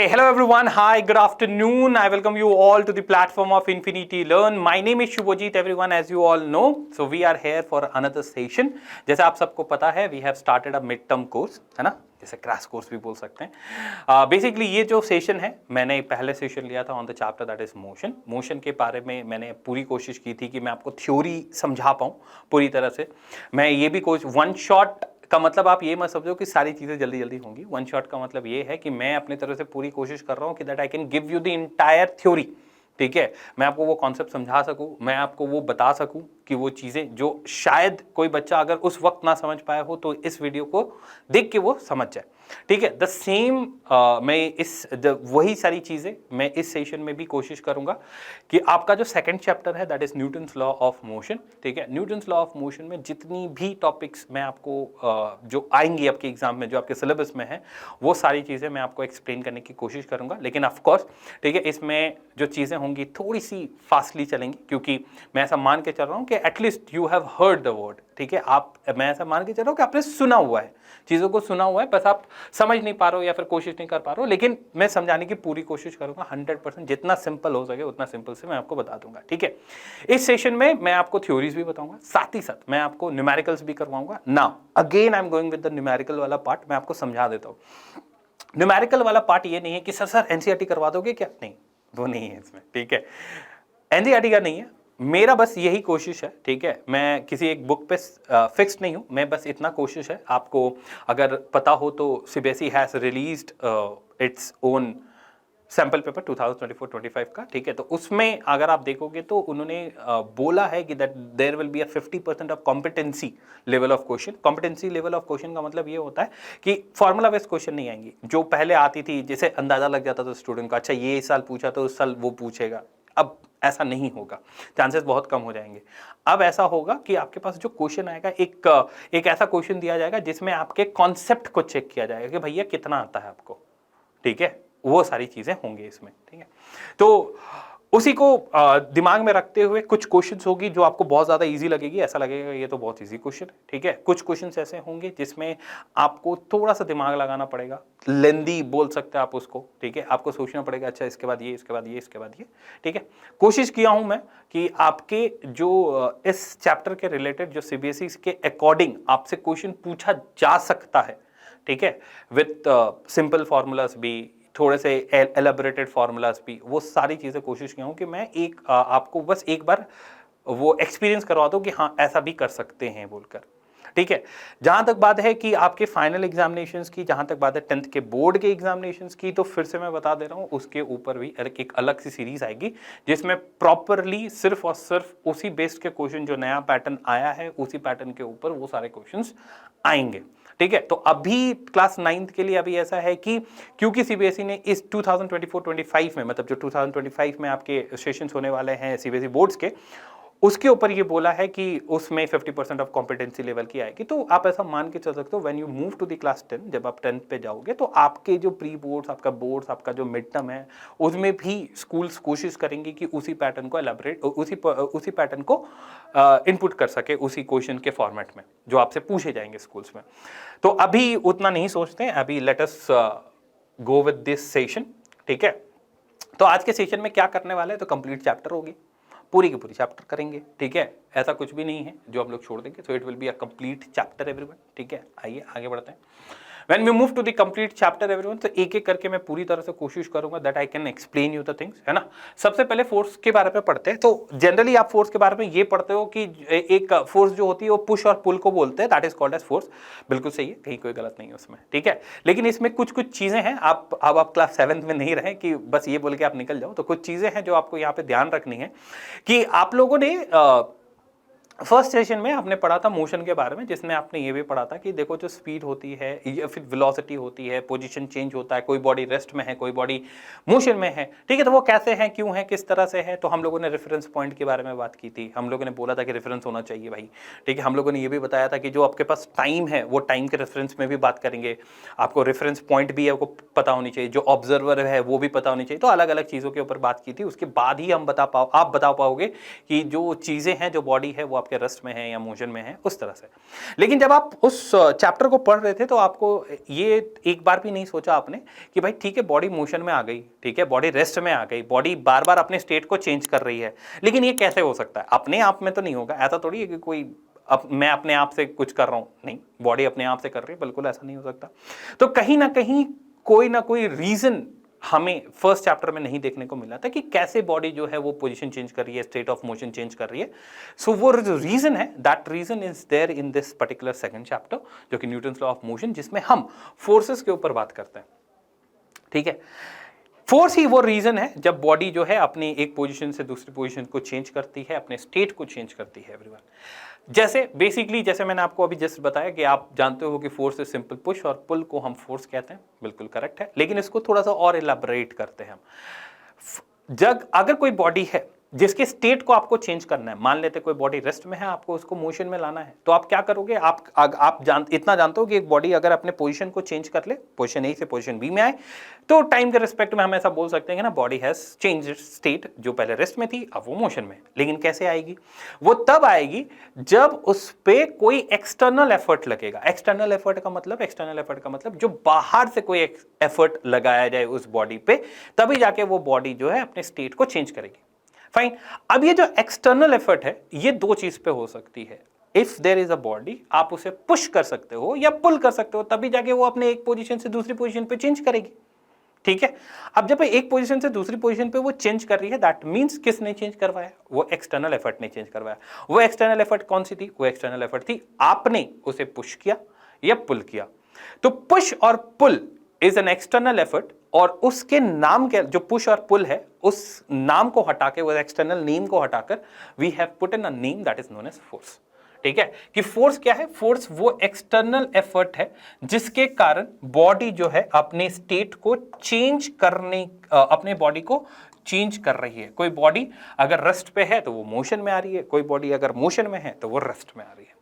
Okay, hello everyone. Hi, good afternoon. I welcome you all to the platform of Infinity Learn. My name is Shubhajit, everyone, as you all know. So we are here for another session. जैसे आप सबको पता है, we have started a mid-term course, है ना? जैसे crash course भी बोल सकते हैं। बेसिकली ये जो सेशन है, मैंने पहले सेशन लिया था on the chapter that is motion. Motion के बारे में मैंने पूरी कोशिश की थी कि मैं आपको थ्योरी समझा पाऊँ पूरी तरह से। मैं ये भी कोशिश वन शॉट का मतलब आप ये मत समझो कि सारी चीज़ें जल्दी जल्दी होंगी। वन शॉट का मतलब ये है कि मैं अपनी तरफ से पूरी कोशिश कर रहा हूँ कि that I can give you the entire theory. ठीक है, मैं आपको वो कॉन्सेप्ट समझा सकूँ, मैं आपको वो बता सकूँ कि वो चीज़ें जो शायद कोई बच्चा अगर उस वक्त ना समझ पाया हो तो इस वीडियो को देख के वो समझ जाए। ठीक है, द सेम मैं वही सारी चीज़ें मैं इस सेशन में भी कोशिश करूंगा कि आपका जो सेकंड चैप्टर है that is Newton's law of motion. ठीक है, न्यूटन्स लॉ ऑफ मोशन में जितनी भी टॉपिक्स मैं आपको जो आएंगी आपके एग्जाम में, जो आपके सिलेबस में है, वो सारी चीज़ें मैं आपको एक्सप्लेन करने की कोशिश करूंगा। लेकिन ऑफकोर्स ठीक है, इसमें जो चीज़ें होंगी थोड़ी सी फास्टली चलेंगी, क्योंकि मैं ऐसा मान के चल रहा हूँ कि at least you have heard the word. ठीक है, मैं ऐसा मान के चल रहा हूँ कि आपने सुना हुआ है, चीज़ों को सुना हुआ है, बस आप समझ नहीं पा रहे हो या फिर कोशिश नहीं कर पा रहे हो। लेकिन मैं समझाने की पूरी कोशिश करूंगा 100%, जितना सिंपल हो सके उतना सिंपल से मैं आपको बता दूंगा। ठीक है, इस सेशन में मैं आपको थ्योरीज भी बताऊंगा, साथ ही साथ मैं आपको न्यूमेरिकल्स भी करवाऊंगा। Now again I am going with the numerical वाला पार्ट। मैं आपको समझा देता हूँ। न्यूमेरिकल वाला पार्ट ये नहीं है कि सर एनसीईआरटी करवा दोगे क्या, नहीं, वो नहीं है इसमें। ठीक है, एनसीईआरटी का नहीं है, मेरा बस यही कोशिश है। ठीक है, मैं किसी एक बुक पे फिक्स नहीं हूँ, मैं बस इतना कोशिश है। आपको अगर पता हो तो CBSE has released its own sample paper 2024-25 का। ठीक है, तो उसमें अगर आप देखोगे तो उन्होंने बोला है कि that there will be a 50% of competency level of question. Competency level of question का मतलब ये होता है कि फॉर्मूला बेस्ड क्वेश्चन नहीं आएंगी, जो पहले आती थी, जैसे अंदाजा लग जाता था स्टूडेंट का, अच्छा ये इस साल पूछा तो उस साल वो पूछेगा। अब ऐसा नहीं होगा, चांसेस बहुत कम हो जाएंगे। अब ऐसा होगा कि आपके पास जो क्वेश्चन आएगा, एक ऐसा क्वेश्चन दिया जाएगा जिसमें आपके कॉन्सेप्ट को चेक किया जाएगा कि भैया कितना आता है आपको। ठीक है, वो सारी चीजें होंगी इसमें। ठीक है, तो उसी को दिमाग में रखते हुए कुछ क्वेश्चंस होगी जो आपको बहुत ज्यादा इजी लगेगी, ऐसा लगेगा ये तो बहुत इजी क्वेश्चन है। ठीक है, कुछ क्वेश्चंस ऐसे होंगे जिसमें आपको थोड़ा सा दिमाग लगाना पड़ेगा, लेंदी बोल सकते हैं आप उसको। ठीक है, आपको सोचना पड़ेगा, अच्छा इसके बाद ये, इसके बाद ये, इसके बाद ये। ठीक है, कोशिश किया हूं मैं कि आपके जो इस चैप्टर के रिलेटेड जो सीबीएसई के अकॉर्डिंग आपसे क्वेश्चन पूछा जा सकता है, ठीक है, विथ सिंपल फॉर्मूलाज भी, थोड़े से एलेबोरेटेड फार्मूलाज भी, वो सारी चीज़ें कोशिश किया हूँ कि मैं आपको बस एक बार वो एक्सपीरियंस करवा दूँ कि हाँ ऐसा भी कर सकते हैं बोलकर। ठीक है, जहाँ तक बात है कि आपके फाइनल एग्जामिनेशंस की, जहाँ तक बात है 10th के बोर्ड के एग्जामिनेशंस की, तो फिर से मैं बता दे रहा हूँ, उसके ऊपर भी एक अलग सी सीरीज आएगी जिसमें प्रॉपरली सिर्फ और सिर्फ उसी बेस्ड के क्वेश्चन, जो नया पैटर्न आया है उसी पैटर्न के ऊपर वो सारे क्वेश्चंस आएंगे। ठीक है, तो अभी क्लास 9th के लिए अभी ऐसा है कि क्योंकि सीबीएसई ने इस 2024-25 में, मतलब जो 2025 में आपके सेशंस होने वाले हैं सीबीएसई बोर्ड्स के, उसके ऊपर ये बोला है कि उसमें 50% ऑफ कॉम्पिटेंसी लेवल की आएगी। तो आप ऐसा मान के चल सकते हो, when you move to the class 10, जब आप 10th पे जाओगे तो आपके जो प्री बोर्ड्स, आपका बोर्ड्स, आपका जो मिड टर्म है, उसमें भी स्कूल्स कोशिश करेंगे कि उसी पैटर्न को एलैबोरेट, उसी पैटर्न को इनपुट कर सके उसी क्वेश्चन के फॉर्मेट में जो आपसे पूछे जाएंगे स्कूल्स में। तो अभी उतना नहीं सोचते हैं, अभी let us go with this session. ठीक है, तो आज के सेशन में क्या करने वाले हैं, तो कंप्लीट चैप्टर होगी, पूरी की पूरी चैप्टर करेंगे। ठीक है, ऐसा कुछ भी नहीं है जो हम लोग छोड़ देंगे। सो it will be a complete chapter everyone. ठीक है, आइए आगे बढ़ते हैं। When we move to the complete chapter everyone, तो एक एक करके मैं पूरी तरह से कोशिश करूंगा that I can explain you the things, है ना। सबसे पहले फोर्स के बारे में पढ़ते हैं। तो जनरली आप फोर्स के बारे में ये पढ़ते हो कि एक फोर्स जो होती है वो पुश और पुल को बोलते हैं, that is called as force. बिल्कुल सही है, कहीं कोई गलत नहीं है उसमें। ठीक है, लेकिन इसमें कुछ कुछ चीजें हैं, आप क्लास 7th में नहीं रहे कि बस ये बोल के आप निकल जाओ। तो कुछ चीजें हैं जो आपको यहाँ पे ध्यान रखनी है कि आप लोगों ने फर्स्ट सेशन में आपने पढ़ा था मोशन के बारे में, जिसमें आपने ये भी पढ़ा था कि देखो जो स्पीड होती है या फिर वेलोसिटी होती है, पोजीशन चेंज होता है, कोई बॉडी रेस्ट में है, कोई बॉडी मोशन में है। ठीक है, तो वो कैसे है, क्यों है, किस तरह से है। तो हम लोगों ने रेफरेंस पॉइंट के बारे में बात की थी, हम लोगों ने बोला था कि रेफरेंस होना चाहिए भाई। ठीक है, हम लोगों ने ये भी बताया था कि जो आपके पास टाइम है वो टाइम के रेफरेंस में भी बात करेंगे, आपको रेफरेंस पॉइंट भी है वो पता होनी चाहिए, जो ऑब्जर्वर है वो भी पता होनी चाहिए। तो अलग अलग चीज़ों के ऊपर बात की थी, उसके बाद ही आप बता पाओगे कि जो चीज़ें हैं, जो बॉडी है वो आपके रेस्ट में है या मोशन में है, उस तरह से। लेकिन जब आप उस चैप्टर को पढ़ रहे थे तो आपको ये एक बार भी नहीं सोचा आपने कि भाई ठीक है बॉडी मोशन में आ गई, ठीक है बॉडी रेस्ट में आ गई, बॉडी बार बार अपने स्टेट को चेंज कर रही है, लेकिन ये कैसे हो सकता है? अपने आप में तो नहीं होगा, ऐसा थोड़ी है कि कोई मैं अपने आप से कुछ कर रहा हूं, नहीं, बॉडी अपने आप से कर रही है, बिल्कुल ऐसा नहीं हो सकता। तो कहीं ना कहीं कोई ना कोई रीजन हमें फर्स्ट चैप्टर में नहीं देखने को मिला था कि कैसे बॉडी जो है वो पोजीशन चेंज कर रही है, स्टेट ऑफ मोशन चेंज कर रही है। सो वो जो रीजन है, that reason is there in this particular second chapter, जो कि न्यूटन्स लॉ ऑफ मोशन, जिसमें हम फोर्सेस के ऊपर बात करते हैं। ठीक है, फोर्स ही वो रीजन है जब बॉडी जो है अपनी एक पोजीशन से दूसरी पोजीशन को चेंज करती है, अपने स्टेट को चेंज करती है एवरीवन। जैसे बेसिकली जैसे मैंने आपको अभी जस्ट बताया कि आप जानते हो कि फोर्स इज सिंपल पुश और पुल को हम फोर्स कहते हैं, बिल्कुल करेक्ट है, लेकिन इसको थोड़ा सा और इलैबोरेट करते हैं हम। जब अगर कोई बॉडी है जिसके स्टेट को आपको चेंज करना है, मान लेते कोई बॉडी रेस्ट में है, आपको उसको मोशन में लाना है, तो आप क्या करोगे? आप इतना जानते हो कि एक बॉडी अगर अपने पोजीशन को चेंज कर ले, पोजीशन ए से पोजीशन बी में आए, तो टाइम के रिस्पेक्ट में हम ऐसा बोल सकते हैं ना, बॉडी हैज चेंज स्टेट, जो पहले रेस्ट में थी अब वो मोशन में। लेकिन कैसे आएगी? वो तब आएगी जब उस पे कोई एक्सटर्नल एफर्ट लगेगा। एक्सटर्नल एफर्ट का मतलब जो बाहर से कोई एफर्ट लगाया जाए उस बॉडी पे, तभी जाके वो बॉडी जो है अपने स्टेट को चेंज करेगी। फाइन। अब ये जो एक्सटर्नल एफर्ट है ये दो चीज पे हो सकती है। If there is a body, आप उसे पुश कर सकते हो या पुल कर सकते हो, तभी जाके वो अपने एक पोजीशन से दूसरी पोजीशन पे चेंज करेगी। ठीक है, अब जब एक पोजीशन से दूसरी पोजीशन पे वो चेंज कर रही है, दैट मींस किसने चेंज करवाया? वो एक्सटर्नल एफर्ट ने चेंज करवाया। वो एक्सटर्नल एफर्ट कौन सी थी? वो एक्सटर्नल एफर्ट थी आपने उसे पुश किया या पुल किया। तो पुश और pull is an external effort, और उसके नाम के जो पुश और पुल है उस नाम को हटा के, वो एक्सटर्नल नेम को हटाकर, we have put in a name that is known as force. ठीक है, कि फोर्स क्या है? फोर्स वो एक्सटर्नल एफर्ट है जिसके कारण बॉडी जो है अपने स्टेट को चेंज करने, अपने बॉडी को चेंज कर रही है। कोई बॉडी अगर रेस्ट पे है तो वो मोशन में आ रही है, कोई बॉडी अगर मोशन में है तो वो रेस्ट में आ रही है।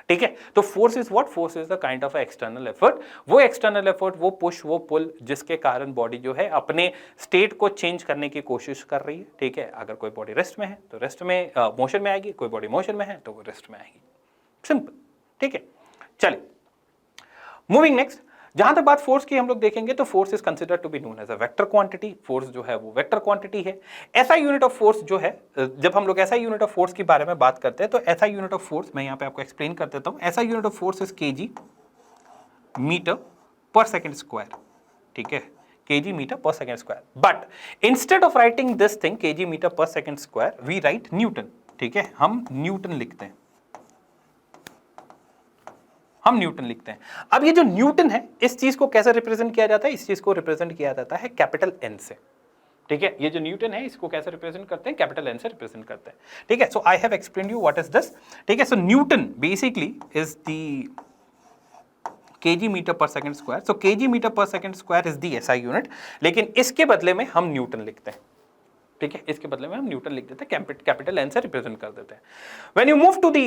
ठीक है, तो force is what? Force is the kind of external effort. वो एक्सटर्नल एफर्ट, वो पुश, वो पुल, जिसके कारण बॉडी जो है अपने स्टेट को चेंज करने की कोशिश कर रही है। ठीक है, अगर कोई बॉडी रेस्ट में है तो रेस्ट में मोशन में आएगी, कोई बॉडी मोशन में है तो वो रेस्ट में आएगी। सिंपल। ठीक है, चलिए मूविंग नेक्स्ट। जहां तक बात फोर्स की हम लोग देखेंगे तो force is considered to be known as a vector quantity. Force जो है वो वेक्टर क्वांटिटी है। ऐसा यूनिट ऑफ फोर्स जो है, जब हम लोग ऐसा यूनिट ऑफ फोर्स के बारे में बात करते हैं तो ऐसा यूनिट ऑफ फोर्स मैं यहां पे आपको एक्सप्लेन कर देता हूं। ऐसा unit of force is KG metre per second square. ठीक है, kg metre per second square, but instead of writing this thing kg metre per second square, we write newton. ठीक है, हम न्यूटन लिखते हैं, हम न्यूटन लिखते हैं। अब ये जो न्यूटन है, इस चीज को कैसे रिप्रेजेंट किया जाता है? इस चीज को रिप्रेजेंट किया जाता है कैपिटल एन से। ठीक है, ये जो न्यूटन है इसको कैसे रिप्रेजेंट करते हैं? कैपिटल एन से रिप्रेजेंट करते हैं। ठीक है, so I have explained you what is this. ठीक है, so newton basically is the kg metre per second square. So kg metre per second square is the SI unit, लेकिन इसके बदले में हम न्यूटन लिखते हैं। ठीक है, इसके बदले में हम न्यूटन लिख देते हैं, कैपिटल एन से रिप्रेजेंट कर देते हैं। When you move to the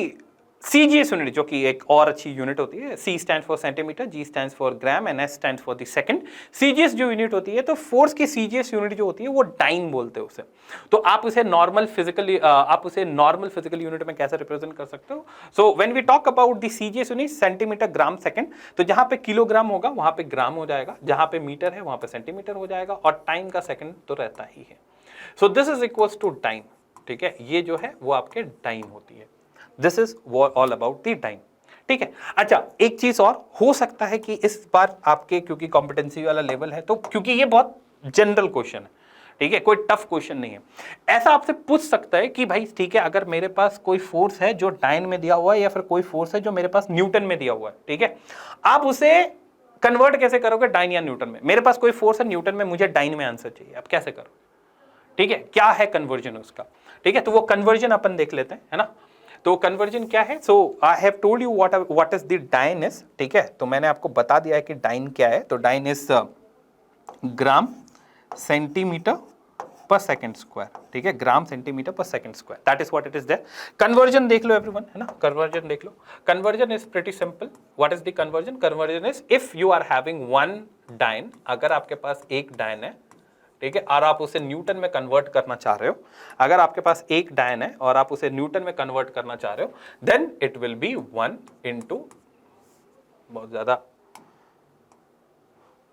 CGS unit, जो कि एक और अच्छी यूनिट होती है, C stands for centimetre, G stands for gram and S stands for the second. CGS जो यूनिट होती है, तो फोर्स की CGS यूनिट जो होती है वो डाइन बोलते हैं उसे। तो आप उसे नॉर्मल फिजिकल यूनिट में कैसे रिप्रेजेंट कर सकते हो? So when we talk about the CGS unit, centimetre gram second, तो जहां पे किलोग्राम होगा वहां पे ग्राम हो जाएगा, जहां पे मीटर है वहां पे सेंटीमीटर हो जाएगा, और टाइम का सेकंड तो रहता ही है। So this is equals to time. ठीक है, ये जो है वो आपके टाइम होती है। This is all about the time. ठीक है, अच्छा एक चीज और हो सकता है कि इस बार आपके, क्योंकि कॉम्पिटेंसी वाला लेवल है, तो क्योंकि ये बहुत जनरल क्वेश्चन है, ठीक है, कोई टफ क्वेश्चन नहीं है, ऐसा आपसे पूछ सकता है कि भाई ठीक है, अगर मेरे पास कोई फोर्स है जो डाइन में दिया हुआ है, या फिर कोई फोर्स है जो मेरे पास न्यूटन में दिया हुआ है, ठीक है, आप उसे कन्वर्ट कैसे करोगे डाइन या न्यूटन में? मेरे पास कोई फोर्स है न्यूटन में, मुझे डाइन में आंसर चाहिए, आप कैसे करोगे? ठीक है, क्या है कन्वर्जन उसका? ठीक है, तो वो कन्वर्जन अपन देख लेते हैं, है ना। तो कन्वर्जन क्या है? So I have told you what is the dyne is. ठीक है, तो मैंने आपको बता दिया है कि डाइन क्या है। तो dyne is gram centimetre per second square. ठीक है, gram centimetre per second square, that is what it is there. Conversion देख लो एवरीवन, है ना, कन्वर्जन देख लो। Conversion is pretty simple. What is the conversion? Conversion is if you are having one dyne, अगर आपके पास एक डाइन है, ठीक है, और आप उसे न्यूटन में कन्वर्ट करना चाह रहे हो, अगर आपके पास एक डायन है और आप उसे न्यूटन में कन्वर्ट करना चाह रहे हो, then it will be 1 into बहुत ज्यादा,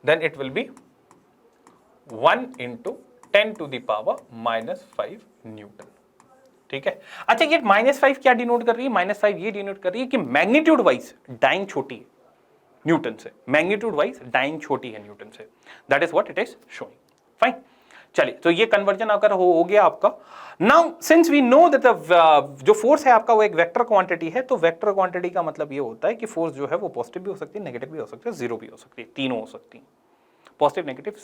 then it will be 1 into 10 to the power -5 newton. ठीक है, अच्छा ये -5 क्या डिनोट कर रही है? -5 ये डिनोट कर रही है कि मैग्नीट्यूड वाइज डाइन छोटी है न्यूटन से, मैग्नीट्यूड वाइज डाइन छोटी है न्यूटन से, that is what it is showing. Fine, चलिए, तो ये कन्वर्जन अगर हो गया आपका। Now since we know that जो फोर्स है आपका वो एक वेक्टर क्वांटिटी है, तो वेक्टर क्वांटिटी का मतलब ये होता है कि फोर्स जो है वो पॉजिटिव भी हो सकती है, नेगेटिव भी हो सकती है, जीरो भी हो सकती है, तीनों हो सकती है, पॉजिटिव नेगेटिव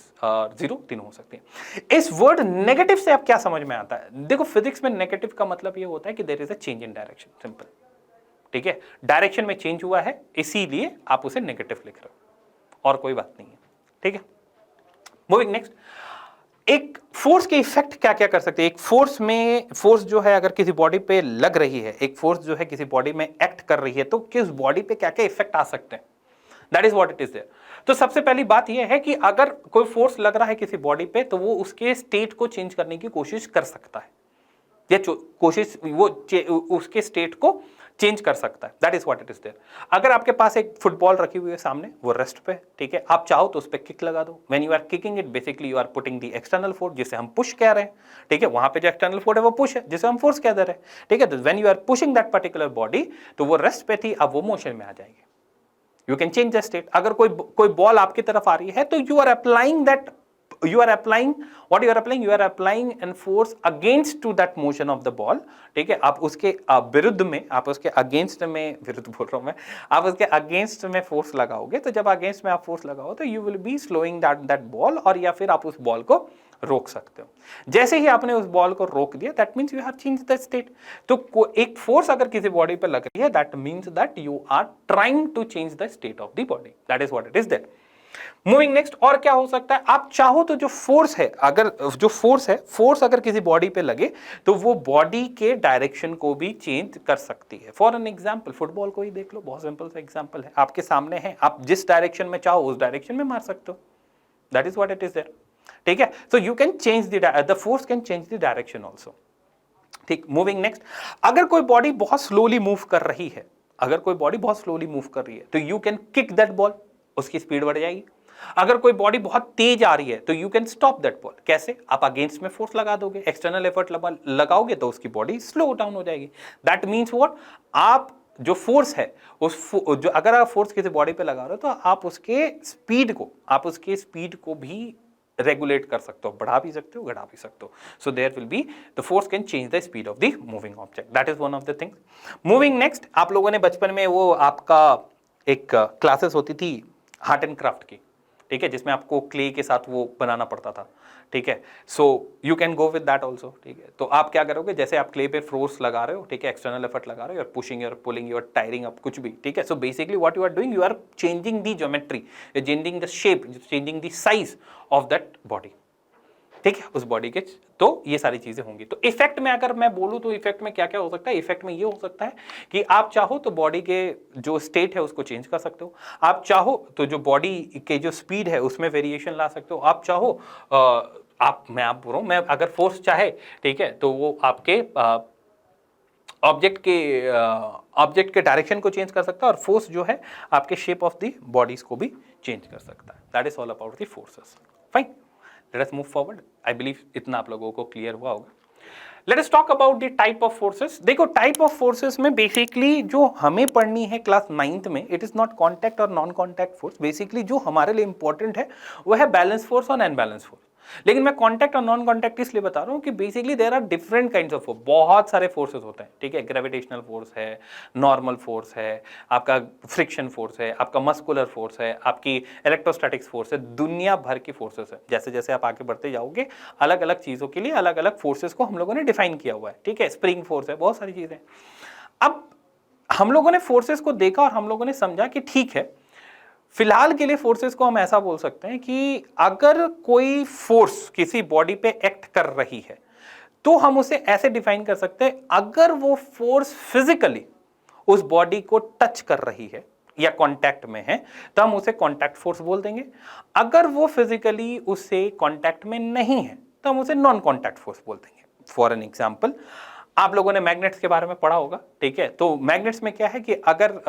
जीरो तीनों हो सकती है। इस वर्ड नेगेटिव से अब क्या समझ में आता है? देखो फिजिक्स में नेगेटिव का मतलब ये होता है कि there is a change in direction, simple. ठीक है, डायरेक्शन में चेंज हुआ है इसीलिए आप उसे नेगेटिव लिख रहे हो, और कोई बात नहीं है। ठीक है, मूविंग नेक्स्ट, एक फोर्स के इफेक्ट क्या क्या कर सकते हैं? एक फोर्स जो है अगर किसी बॉडी पे लग रही है, एक फोर्स जो है किसी बॉडी में एक्ट कर रही है, तो किस बॉडी पे क्या क्या इफेक्ट आ सकते हैं, that is what it is there. तो सबसे पहली बात यह है कि अगर कोई फोर्स लग रहा है किसी बॉडी पे, तो वो उसके स्टेट को चेंज करने की कोशिश कर सकता है, या कोशिश वो उसके स्टेट को चेंज कर सकता है, that is what it is there. अगर आपके पास एक फुटबॉल रखी हुई है सामने, वो रेस्ट पे, ठीक है, आप चाहो तो उस पर किक लगा दो। When you are kicking it, basically you are putting the external force, जिसे हम पुश कह रहे हैं। ठीक है, वहां पे जो एक्सटर्नल फोर्स है वो पुश है, जिसे हम फोर्स कह दे रहे हैं। ठीक है, तो when you are pushing that particular body, तो वो रेस्ट पे थी, अब वो मोशन में आ जाएगी। You can change the state. अगर कोई बॉल आपकी तरफ आ रही है, तो you are applying an force against to that motion of the ball. ठीक है, आप उसके विरुद्ध में, आप उसके अगेंस्ट में, विरुद्ध बोल रहा हूं मैं, आप उसके अगेंस्ट में फोर्स लगाओगे। तो जब अगेंस्ट में आप फोर्स लगाओ, तो you will B slowing that ball, और या फिर आप उस बॉल को रोक सकते हो। जैसे ही आपने उस बॉल को रोक दिया, that means you have changed the state. तो एक फोर्स अगर किसी बॉडी पे लग रही है, that means that you are trying to change the state of the body, that is what it is that. Moving next, और क्या हो सकता है? आप चाहो तो जो फोर्स है, फोर्स अगर किसी बॉडी पे लगे, तो वो बॉडी के डायरेक्शन को भी चेंज कर सकती है। फॉर एन एग्जांपल, फुटबॉल को ही देख लो, बहुत सिंपल सा एग्जांपल है, आपके सामने है, आप जिस डायरेक्शन में चाहो उस डायरेक्शन में मार सकते हो, that is what it is there. ठीक है, so you can change the force can change the direction also. ठीक, मूविंग नेक्स्ट, अगर कोई बॉडी बहुत स्लोली मूव कर रही है, तो you can kick that ball, उसकी स्पीड बढ़ जाएगी। अगर कोई बॉडी बहुत तेज आ रही है, तो you can stop that ball. कैसे? आप अगेंस्ट में फोर्स लगा दोगे, एक्सटर्नल एफर्ट लगाओगे, तो उसकी बॉडी स्लो डाउन हो जाएगी। दैट मीन्स व्हाट, आप जो फोर्स है, अगर आप फोर्स किसी बॉडी पे लगा रहे हो, तो आप उसके स्पीड को भी रेगुलेट कर सकते हो, बढ़ा भी सकते हो, घटा भी सकते हो। So there will be the force can change the speed of the moving object, that is one of the things. Moving next, आप लोगों ने बचपन में वो आपका एक क्लासेस होती थी आर्ट एंड क्राफ्ट की, ठीक है, जिसमें आपको क्ले के साथ वो बनाना पड़ता था। ठीक है, so you can go with that also. ठीक है, तो आप क्या करोगे, जैसे आप क्ले पे फोर्स लगा रहे हो, ठीक है, एक्सटर्नल एफर्ट लगा रहे हो, you're pushing, you're pulling, you're tiring up, कुछ भी। ठीक है, so basically what you are doing, you are changing the geometry, you are changing the shape, changing the size of that body. ठीक है, उस बॉडी के, तो ये सारी चीजें होंगी। तो इफेक्ट में अगर मैं बोलूं, तो इफेक्ट में क्या क्या हो सकता है? इफेक्ट में ये हो सकता है कि आप चाहो तो बॉडी के जो स्टेट है उसको चेंज कर सकते हो, आप चाहो तो जो बॉडी के जो स्पीड है उसमें वेरिएशन ला सकते हो, आप चाहो मैं बोल रहा हूं, मैं अगर फोर्स चाहे, ठीक है, तो वो आपके ऑब्जेक्ट के डायरेक्शन को चेंज कर सकता है, और फोर्स जो है आपके शेप ऑफ द बॉडीज को भी चेंज कर सकता है। That is all about the forces. Fine, late us move forward. I believe इतना आप लोगों को क्लियर हुआ होगा। Let us talk about the type of forces. देखो, टाइप ऑफ फोर्सेस में बेसिकली जो हमें पढ़नी है क्लास 9th में, इट इज नॉट कॉन्टैक्ट और नॉन कॉन्टैक्ट फोर्स। बेसिकली जो हमारे लिए इंपॉर्टेंट है वो है बैलेंस फोर्स और अनबैलेंस फोर्स। लेकिन मैं कॉन्टैक्ट और नॉन कॉन्टैक्ट इसलिए बता रहा हूं कि basically there are different kinds of force, बहुत सारे फोर्सेस होते हैं। ठीक है, ग्रेविटेशनल फोर्स है, नॉर्मल फोर्स है, आपका फ्रिक्शन फोर्स है, आपका मस्कुलर फोर्स है, आपकी इलेक्ट्रोस्टैटिक्स फोर्स है, दुनिया भर की फोर्सेस है। जैसे जैसे आप आगे बढ़ते जाओगे, अलग अलग चीजों के लिए अलग अलग फोर्सेस को हम लोगों ने डिफाइन किया हुआ है। ठीक है, स्प्रिंग फोर्स है, बहुत सारी चीजें। अब हम लोगों ने फोर्सेस को देखा और हम लोगों ने समझा कि ठीक है, फिलहाल के लिए फोर्सेस को हम ऐसा बोल सकते हैं कि अगर कोई फोर्स किसी बॉडी पे एक्ट कर रही है, तो हम उसे ऐसे डिफाइन कर सकते हैं, अगर वो फोर्स फिजिकली उस बॉडी को टच कर रही है, या कांटेक्ट में है तो हम उसे कांटेक्ट फोर्स बोल देंगे। अगर वो फिजिकली उससे कांटेक्ट में नहीं है तो हम उसे नॉन कांटेक्ट फोर्स बोल देंगे। फॉर एन एग्जांपल, आप लोगों ने मैग्नेट्स के बारे में पढ़ा होगा, ठीक है। तो मैग्नेट्स में क्या है कि अगर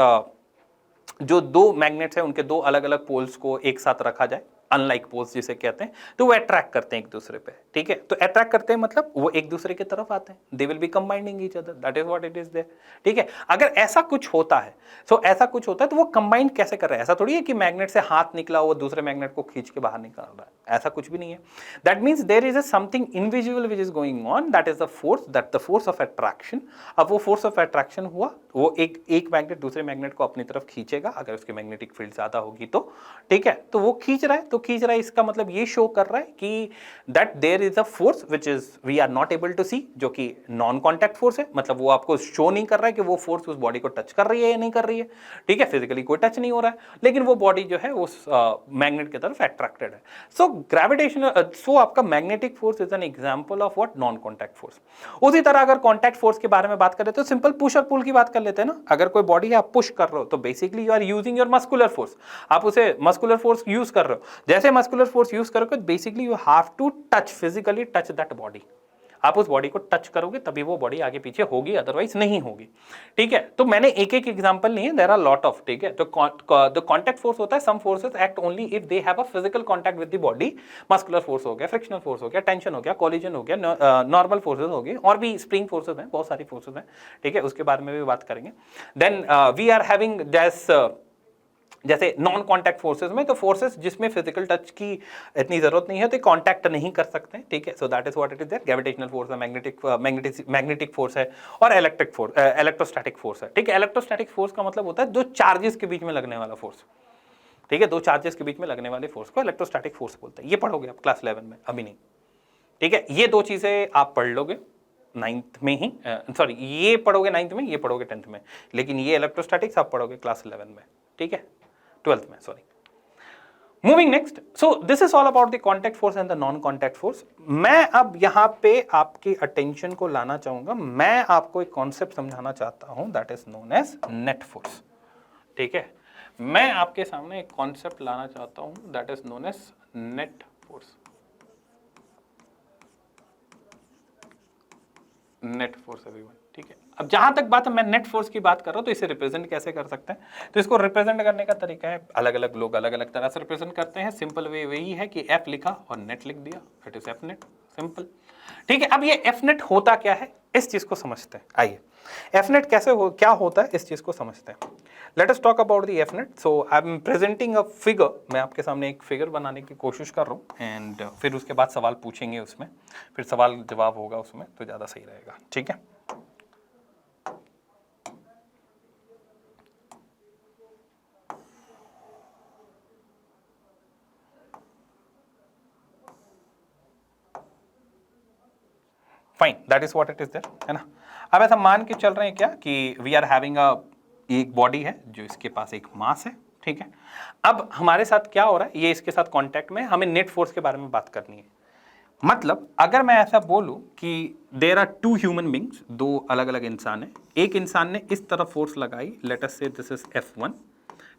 जो दो मैग्नेट्स हैं उनके दो अलग अलग पोल्स को एक साथ रखा जाए, अनलाइक पोल्स जिसे कहते हैं, तो वो अट्रैक्ट करते हैं एक दूसरे पे, ठीक है। तो अट्रैक्ट करते हैं मतलब वो एक दूसरे की तरफ आते हैं, they will be combining each other, that is what it is there, ठीक है। अगर ऐसा कुछ होता है, सो ऐसा कुछ होता है तो वो कंबाइन कैसे कर रहा है? ऐसा थोड़ी है कि मैग्नेट से हाथ निकला वो दूसरे मैग्नेट को खींच के बाहर निकाल रहा है, ऐसा कुछ भी नहीं है। That means there is a something invisible which is going on, that is the force, that the force of attraction. अब वो फोर्स ऑफ अट्रैक्शन हुआ, वो एक मैग्नेट दूसरे मैग्नेट को अपनी तरफ खींचेगा अगर उसकी मैग्नेटिक फील्ड ज्यादा होगी तो, ठीक है। तो वो खींच रहा है, तो खींच रहा है, इसका मतलब ये शो कर रहा है कि that there is a force which is we are not able to see, जो कि नॉन कांटेक्ट फोर्स है। मतलब वो आपको शो नहीं कर रहा है कि वो फोर्स उस बॉडी को टच कर रही है या नहीं कर रही है, ठीक है। फिजिकली कोई टच नहीं हो रहा है, लेकिन वो बॉडी जो है उस मैग्नेट की तरफ अट्रैक्टेड है। सो ग्रेविटेशनल, सो आपका magnetic force is an example of what? Non contact force. उसी तरह अगर कांटेक्ट फोर्स के बारे में बात करें तो सिंपल पुश और पुल की बात कर लेते हैं ना। अगर कोई बॉडी है, आप पुश कर रहे हो तो basically you are using your muscular force, आप उसे मस्कुलर फोर्स यूज कर रहे हो। जैसे मस्कुलर फोर्स यूज करोगे basically you have to touch, physically touch that body. आप उस बॉडी को टच करोगे तभी वो बॉडी आगे पीछे होगी, अदरवाइज नहीं होगी, ठीक है। तो मैंने एक एक एग्जांपल लिए, देयर आर लॉट ऑफ, ठीक है। तो द कांटेक्ट फोर्स होता है, some forces act only if they have a physical contact with the body. Muscular force हो गया, फ्रिक्शनल फोर्स हो गया, टेंशन हो गया, कोलिजन हो गया, नॉर्मल फोर्सेस हो गए, और भी स्प्रिंग फोर्सेस हैं, बहुत सारी फोर्सेस हैं, ठीक है। उसके बारे में भी बात करेंगे। देन वी आर हैविंग जैसे नॉन कांटेक्ट फोर्सेस में, तो फोर्सेस जिसमें फिजिकल टच की इतनी जरूरत नहीं है तो कांटेक्ट नहीं कर सकते, ठीक है। So that is what it is there. Gravitational force है, मैग्नेटिक फोर्स है, और इलेक्ट्रिक फोर्स, इलेक्ट्रोस्टैटिक फोर्स है, ठीक है। इलेक्ट्रोस्टैटिक फोर्स का मतलब होता है दो चार्जेस के बीच में लगने वाला फोर्स, ठीक है। दो चार्जेस के बीच में लगने वाले फोर्स को इलेक्ट्रोस्टैटिक फोर्स बोलते हैं। ये पढ़ोगे आप क्लास 11 में, अभी नहीं, ठीक है। ये दो चीजें आप पढ़ लोगे 9th में ही, सॉरी ये पढ़ोगे 9th में, ये पढ़ोगे 10th में, लेकिन ये इलेक्ट्रोस्टैटिक्स आप पढ़ोगे क्लास 11 में, ठीक है, 12th में, sorry. Moving next, so this is all about the contact force and the non contact force. मैं अब यहां पे आपकी अटेंशन को लाना चाहूंगा, मैं आपको एक कॉन्सेप्ट समझाना चाहता हूं, that is known as net force, ठीक है। मैं आपके सामने एक कॉन्सेप्ट लाना चाहता हूं, that is known as net force. Net force everyone, ठीक है। अब जहां तक बात है, मैं नेट फोर्स की बात कर रहा हूं, तो इसे रिप्रेजेंट कैसे कर सकते हैं? तो इसको रिप्रेजेंट करने का तरीका है, अलग अलग लोग अलग अलग तरह से रिप्रेजेंट करते हैं। सिंपल वे वही है कि एफ लिखा और नेट लिख दिया, it is F net, simple, ठीक है। अब ये एफ नेट होता क्या है, इस चीज को समझते हैं। आइए, एफ नेट कैसे हो, क्या होता है, इस चीज को समझते हैं। Let us talk about the F net. So I am presenting a figure, मैं आपके सामने एक फिगर बनाने की कोशिश कर रहा हूँ, एंड फिर उसके बाद सवाल पूछेंगे उसमें, फिर सवाल जवाब होगा उसमें, तो ज्यादा सही रहेगा, ठीक है। Fine, that is what it is there, है ना। अब ऐसा मान के चल रहे हैं क्या कि वी आर हैविंग अ, एक बॉडी है जो इसके पास एक मास है, ठीक है। अब हमारे साथ क्या हो रहा है, ये इसके साथ कांटेक्ट में, हमें नेट फोर्स के बारे में बात करनी है। मतलब अगर मैं ऐसा बोलूं कि there are two human beings, दो अलग अलग इंसान है, एक इंसान ने इस तरफ फोर्स लगाई, लेट अस से दिस इज F1,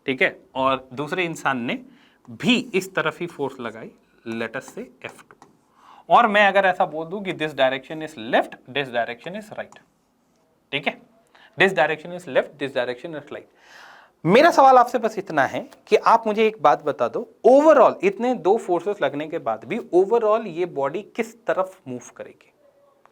ठीक है, और दूसरे इंसान ने भी इस तरफ ही फोर्स लगाई, लेट अस से F2, और मैं अगर ऐसा बोल दूं कि this direction is left, this direction is right, ठीक है, this direction is left, this direction is right. मेरा सवाल आपसे बस इतना है कि आप मुझे एक बात बता दो, ओवरऑल इतने दो फोर्सेस लगने के बाद भी ओवरऑल ये बॉडी किस तरफ मूव करेगी,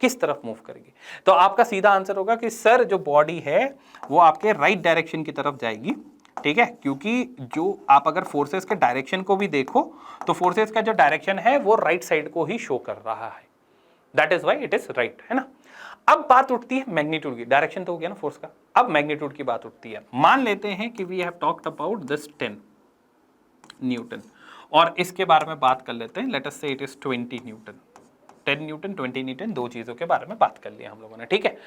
किस तरफ मूव करेगी? तो आपका सीधा आंसर होगा कि सर जो बॉडी है वो आपके राइट डायरेक्शन की तरफ जाएगी, ठीक है, क्योंकि जो आप अगर फोर्सेस के डायरेक्शन को भी देखो तो फोर्सेस का जो डायरेक्शन है वो राइट साइड को ही शो कर रहा है, that is why it is right, है ना। अब बात उठती है मैग्नीट्यूड की, डायरेक्शन तो हो गया ना फोर्स का, अब मैग्नीट्यूड की बात उठती है। मान लेते हैं कि we have talked about this 10 newton, और इसके बारे में बात कर लेते हैं, लेट अस से it is 20 Newton, 10 Newton 20 Newton, दो चीजों के बारे में बात कर लिया हम लोगों ने, ठीक है।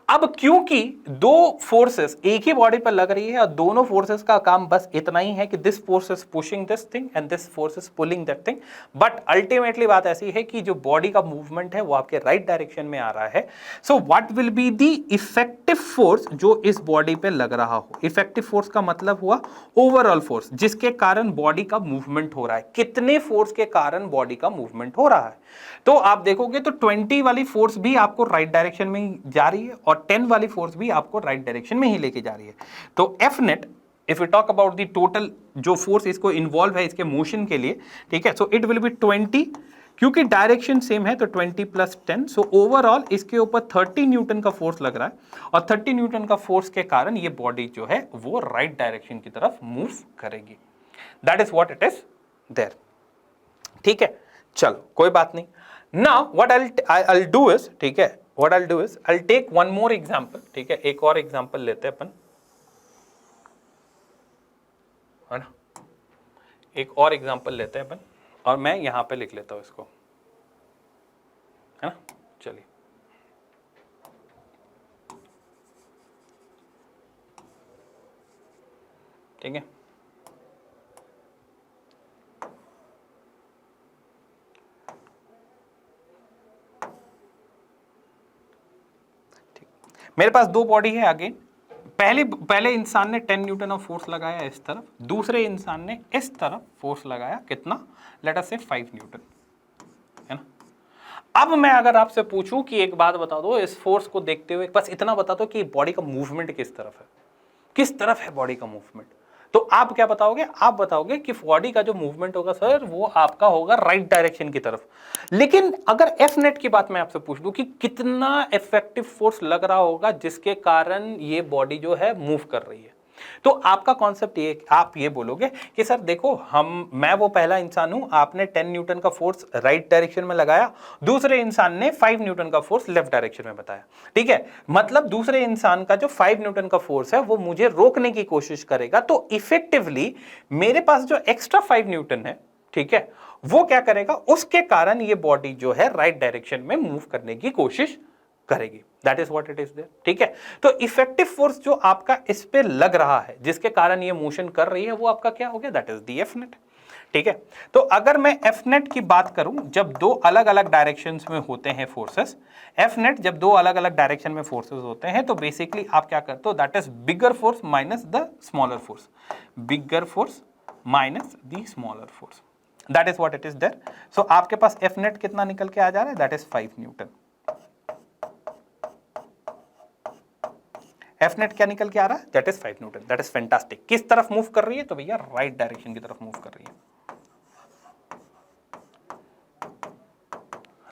अब क्योंकि दो फोर्सेस एक ही बॉडी पर लग रही है और दोनों फोर्सेस का काम बस इतना ही है कि this force is pushing this thing and this force is pulling that thing, but ultimately बात ऐसी है कि जो बॉडी का मूवमेंट है वो आपके राइट डायरेक्शन में आ रहा है। So what will be the effective force जो इस बॉडी पे लग रहा हो। इफेक्टिव फोर्स का मतलब हुआ ओवरऑल फोर्स जिसके कारण बॉडी का मूवमेंट हो रहा है, कितने फोर्स के कारण बॉडी का मूवमेंट हो रहा है। तो आप देखोगे तो 20 वाली फोर्स भी आपको राइट डायरेक्शन में ही जा रही है और 10 वाली फोर्स भी आपको राइट डायरेक्शन में ही लेके जा रही है। तो F net if you talk about the total जो फोर्स इसको इन्वॉल्व है इसके मोशन के लिए, ठीक है, सो इट विल बी 20, क्योंकि डायरेक्शन सेम है तो 20 प्लस 10, सो ओवरऑल इसके ऊपर 30 न्यूटन का फोर्स लग रहा है और 30 न्यूटन का फोर्स के कारण ये बॉडी जो है वो राइट डायरेक्शन की तरफ मूव करेगी। That is what it is there, ठीक है। चलो कोई बात नहीं। Now what I'll do is, ठीक है, what I'll do is I'll take one more example, ठीक है, एक और एग्जांपल लेते हैं अपन, है ना, एक और एग्जांपल लेते हैं अपन और मैं यहां पे लिख लेता हूं इसको, है ना। चलिए ठीक है, मेरे पास दो बॉडी है अगेन। पहले इंसान ने 10 न्यूटन ऑफ फोर्स लगाया इस तरफ, दूसरे इंसान ने इस तरफ फोर्स लगाया कितना, लेट अस से 5 न्यूटन, है ना। अब मैं अगर आपसे पूछूं कि एक बात बता दो, इस फोर्स को देखते हुए बस इतना बता दो कि बॉडी का मूवमेंट किस तरफ है, किस तरफ है बॉडी का मूवमेंट, तो आप क्या बताओगे, आप बताओगे कि बॉडी का जो मूवमेंट होगा सर वो आपका होगा राइट डायरेक्शन की तरफ। लेकिन अगर एफ नेट की बात मैं आपसे पूछ लूं कि कितना इफेक्टिव फोर्स लग रहा होगा जिसके कारण ये बॉडी जो है मूव कर रही है, तो आपका कॉन्सेप्ट ये, आप ये बोलोगे कि सर देखो मैं वो पहला इंसान हूं, आपने 10 न्यूटन का फोर्स राइट डायरेक्शन में लगाया, दूसरे इंसान ने 5 न्यूटन का फोर्स लेफ्ट डायरेक्शन में बताया, ठीक है। मतलब दूसरे इंसान का जो 5 न्यूटन का फोर्स है वो मुझे रोकने की कोशिश करेगा, तो इफेक्टिवली मेरे पास जो एक्स्ट्रा 5 न्यूटन है, ठीक है, वो क्या करेगा, उसके कारण ये बॉडी जो है राइट डायरेक्शन में मूव करने की कोशिश करेगी। That is what it is there, ठीक है। तो इफेक्टिव फोर्स जो आपका इस पे लग रहा है जिसके कारण ये मोशन कर रही है वो आपका क्या हो गया, that is the F net, ठीक है। तो अगर मैं एफ नेट की बात करूं, जब दो अलग अलग डायरेक्शंस में होते हैं फोर्सेस, एफ नेट जब दो अलग अलग डायरेक्शन में फोर्सेस होते हैं तो बेसिकली आप क्या करते हो, that is bigger force minus the smaller force, bigger force minus the smaller force, that is what it is there. So आपके पास एफ नेट कितना निकल के आ जा रहा है, that is 5 Newton. F net क्या निकल के आ रहा है, that is 5 Newton, that is fantastic. किस तरफ मूव कर रही है, तो भैया राइट डायरेक्शन की तरफ मूव कर रही है,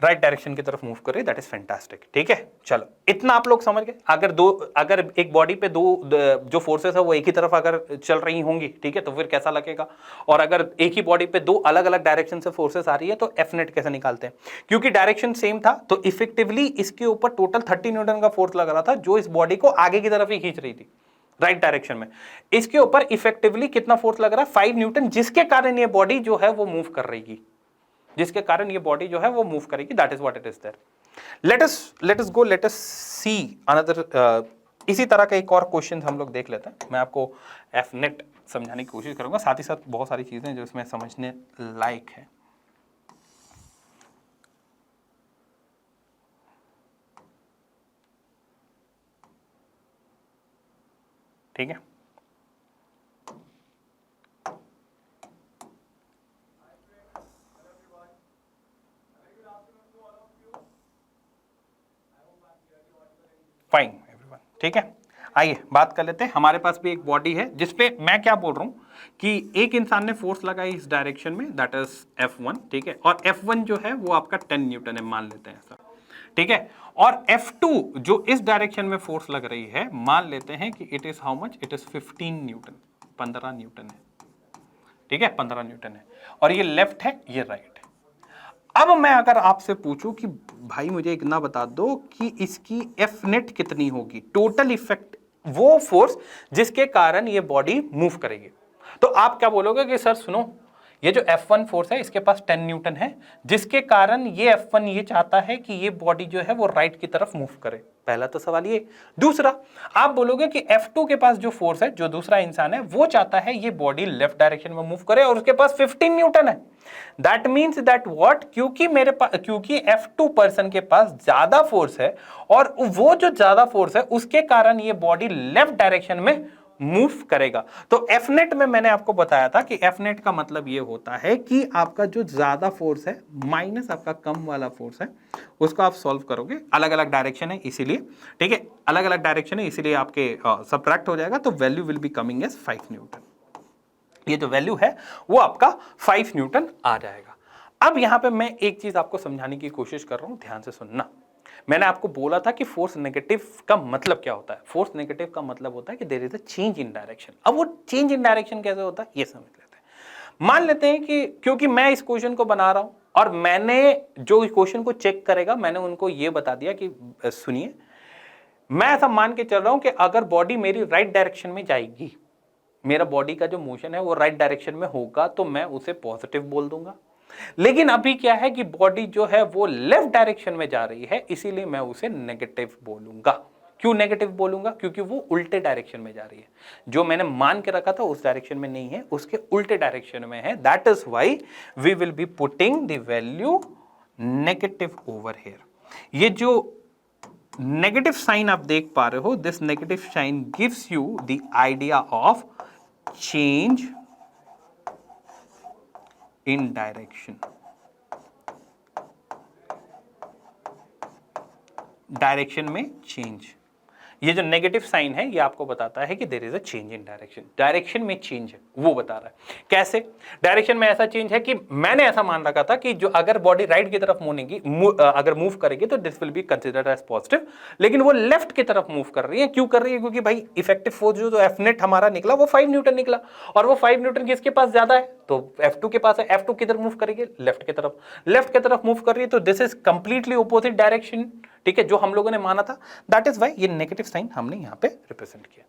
राइट डायरेक्शन की तरफ मूव कर रही है, दैट इज फैंटास्टिक, ठीक है। चलो इतना आप लोग समझ गए। अगर एक बॉडी पे दो जो फोर्सेस है वो एक ही तरफ अगर चल रही होंगी, ठीक है, तो फिर कैसा लगेगा, और अगर एक ही बॉडी पे दो अलग अलग डायरेक्शन से फोर्सेस आ रही है तो एफ नेट कैसे निकालते हैं, क्योंकि डायरेक्शन सेम था तो इफेक्टिवली इसके ऊपर टोटल 30 न्यूटन का फोर्स लग रहा था जो इस बॉडी को आगे की तरफ ही खींच रही थी राइट डायरेक्शन में। इसके ऊपर इफेक्टिवली कितना फोर्स लग रहा है, 5 न्यूटन, जिसके कारण ये बॉडी जो है वो मूव कर रही है, जिसके कारण ये बॉडी जो है वो मूव करेगी, that is what it is there. Let us see another, इसी तरह का एक और क्वेश्चन हम लोग देख लेते हैं। मैं आपको एफ नेट समझाने की कोशिश करूंगा, साथ ही साथ बहुत सारी चीजें जो इसमें समझने लायक है। ठीक है, फाइन एवरीवन, ठीक है। आइए बात कर लेते हैं। हमारे पास भी एक बॉडी है जिसपे मैं क्या बोल रहा हूं कि एक इंसान ने फोर्स लगाई इस डायरेक्शन में, दैट इज F1, ठीक है, और F1 जो है वो आपका 10 न्यूटन है, मान लेते हैं सर, ठीक है। और F2 जो इस डायरेक्शन में फोर्स लग रही है, मान लेते हैं कि it is how much, it is 15 Newton, 15 Newton है, ठीक है, 15 न्यूटन है, और ये लेफ्ट है, ये राइट है। अब मैं अगर आपसे पूछूं कि भाई मुझे इतना बता दो कि इसकी एफ नेट कितनी होगी, टोटल इफेक्ट, वो फोर्स जिसके कारण ये बॉडी मूव करेगी, तो आप क्या बोलोगे कि सर सुनो, ये जो F1 फोर्स है इसके पास 10 न्यूटन है, जिसके कारण ये F1 ये चाहता है कि ये बॉडी जो है वो राइट की तरफ मूव करे। पहला तो सवाल ये। दूसरा, आप बोलोगे कि F2 के पास जो फोर्स है, जो दूसरा इंसान है, वो चाहता है ये बॉडी लेफ्ट डायरेक्शन में मूव करे और उसके पास 15 न्यूटन है। दैट मीन्स दैट व्हाट, क्योंकि F2 पर्सन के पास ज्यादा फोर्स है और वो जो ज्यादा फोर्स है उसके कारण ये बॉडी लेफ्ट डायरेक्शन में मूव करेगा। तो Fnet में मैंने आपको बताया था कि Fnet का मतलब ये होता है कि आपका जो ज्यादा फोर्स है माइनस आपका कम वाला फोर्स है, उसको आप सॉल्व करोगे। अलग अलग डायरेक्शन है इसीलिए, ठीक है, अलग अलग डायरेक्शन है इसीलिए आपके सबट्रैक्ट हो जाएगा, तो value will be coming as 5 newton. ये जो वैल्यू है वो आपका 5 न्यूटन आ जाएगा। अब यहां पे मैं एक चीज आपको समझाने की कोशिश कर रहा हूं, ध्यान से सुनना। मैंने आपको बोला था कि फोर्स नेगेटिव का मतलब क्या होता है। फोर्स नेगेटिव का मतलब होता है कि there is a change in direction. अब वो चेंज इन डायरेक्शन कैसे होता है ये समझ लेते हैं। मान लेते हैं कि क्योंकि मैं इस क्वेश्चन को बना रहा हूं और मैंने जो क्वेश्चन को चेक करेगा मैंने उनको ये बता दिया कि सुनिए, मैं ऐसा मान के चल रहा हूं कि अगर बॉडी मेरी राइट डायरेक्शन में जाएगी, मेरा बॉडी का जो मोशन है वो राइट डायरेक्शन में होगा, तो मैं उसे पॉजिटिव बोल दूंगा। लेकिन अभी क्या है कि बॉडी जो है वो लेफ्ट डायरेक्शन में जा रही है, इसीलिए मैं उसे नेगेटिव बोलूंगा। क्यों नेगेटिव बोलूंगा? क्योंकि वो उल्टे डायरेक्शन में जा रही है। जो मैंने मान के रखा था उस डायरेक्शन में नहीं है, उसके उल्टे डायरेक्शन में है। That is why we will be putting the value negative over here. ये जो नेगेटिव साइन आप देख पा रहे हो, this negative sign gives you the idea of change in direction. Direction में चेंज, ये जो नेगेटिव साइन है ये आपको बताता है कि there is a change in direction. Direction में चेंज है वो बता रहा है। कैसे? डायरेक्शन में ऐसा चेंज है कि मैंने ऐसा मान रखा था कि जो अगर बॉडी राइट की तरफ अगर मूव करेगी तो this will be considered as positive, लेकिन वो लेफ्ट की तरफ मूव कर रही है। क्यों कर रही है? क्योंकि भाई इफेक्टिव फोर्स जो Fnet हमारा निकला वो 5 न्यूटन निकला, और वो 5 न्यूटन किसके पास ज्यादा है? तो F2 के पास है। F2 किधर मूव करेगी? लेफ्ट की तरफ। लेफ्ट की तरफ मूव कर रही है, तो this is completely opposite direction, ठीक है, जो हम लोगों ने माना था। दैट इज व्हाई ये नेगेटिव साइन हमने यहां पे रिप्रेजेंट किया।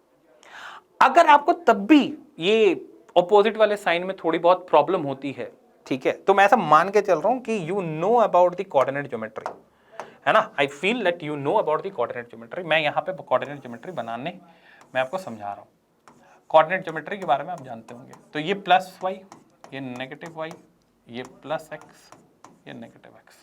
अगर आपको तब भी ये ऑपोजिट वाले साइन में थोड़ी बहुत प्रॉब्लम होती है, ठीक है, तो मैं ऐसा मान के चल रहा हूं कि you know about the coordinate geometry, है ना। I feel that you know about the coordinate geometry. मैं यहां पे कोऑर्डिनेट ज्योमेट्री बनाने मैं आपको समझा रहा हूं। कोऑर्डिनेट ज्योमेट्री के बारे में आप जानते होंगे। तो ये प्लस y, ये नेगेटिव y, ये प्लस x, ये नेगेटिव x,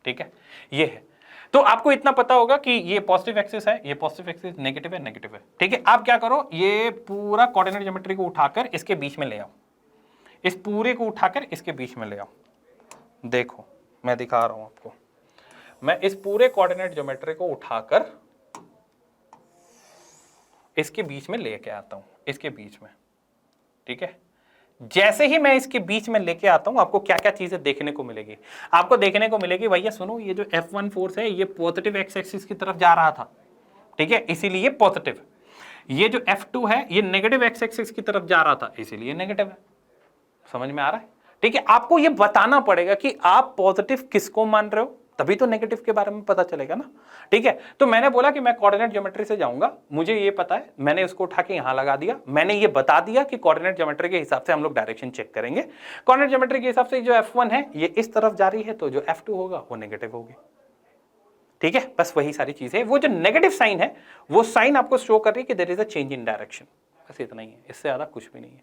ठीक है, ये है। तो आपको इतना पता होगा कि ये पॉजिटिव एक्सिस है, ये पॉजिटिव एक्सिस, नेगेटिव है, नेगेटिव है, ठीक है। आप क्या करो, ये पूरा कोऑर्डिनेट ज्योमेट्री को उठाकर इसके बीच में ले आओ, इस पूरे को उठाकर इसके बीच में ले आओ। देखो मैं दिखा रहा हूं आपको, मैं इस पूरे कोऑर्डिनेट ज्योमेट्री को उठाकर इसके बीच में लेके आता हूं, इसके बीच में, ठीक है। जैसे ही मैं इसके बीच में लेके आता हूं, आपको क्या क्या चीजें देखने को मिलेगी। आपको देखने को मिलेगी, भैया सुनो, ये जो F1 फोर्स है ये पॉजिटिव एक्स एक्सिस की तरफ जा रहा था, ठीक है, इसीलिए पॉजिटिव। ये जो F2 है ये नेगेटिव एक्स एक्सिस की तरफ जा रहा था, इसीलिए नेगेटिव है। समझ में आ रहा है? ठीक है, आपको ये बताना पड़ेगा कि आप पॉजिटिव किसको मान रहे हो, तभी तो नेगेटिव के बारे में पता चलेगा ना, ठीक है। तो मैंने बोला कि मैं कोऑर्डिनेट ज्योमेट्री से जाऊंगा, मुझे ये पता है, मैंने इसको उठा के यहां लगा दिया। मैंने ये बता दिया कि कोऑर्डिनेट ज्योमेट्री के हिसाब से हम लोग डायरेक्शन चेक करेंगे। कोऑर्डिनेट ज्योमेट्री के हिसाब से जो F1 है ये इस तरफ जा रही है, तो जो F2 होगा वो नेगेटिव होगी, ठीक है। बस वही सारी चीजें, वो जो नेगेटिव साइन है वो साइन आपको शो कर रही है कि there is a change in direction. बस इतना ही है, इससे ज्यादा कुछ भी नहीं है,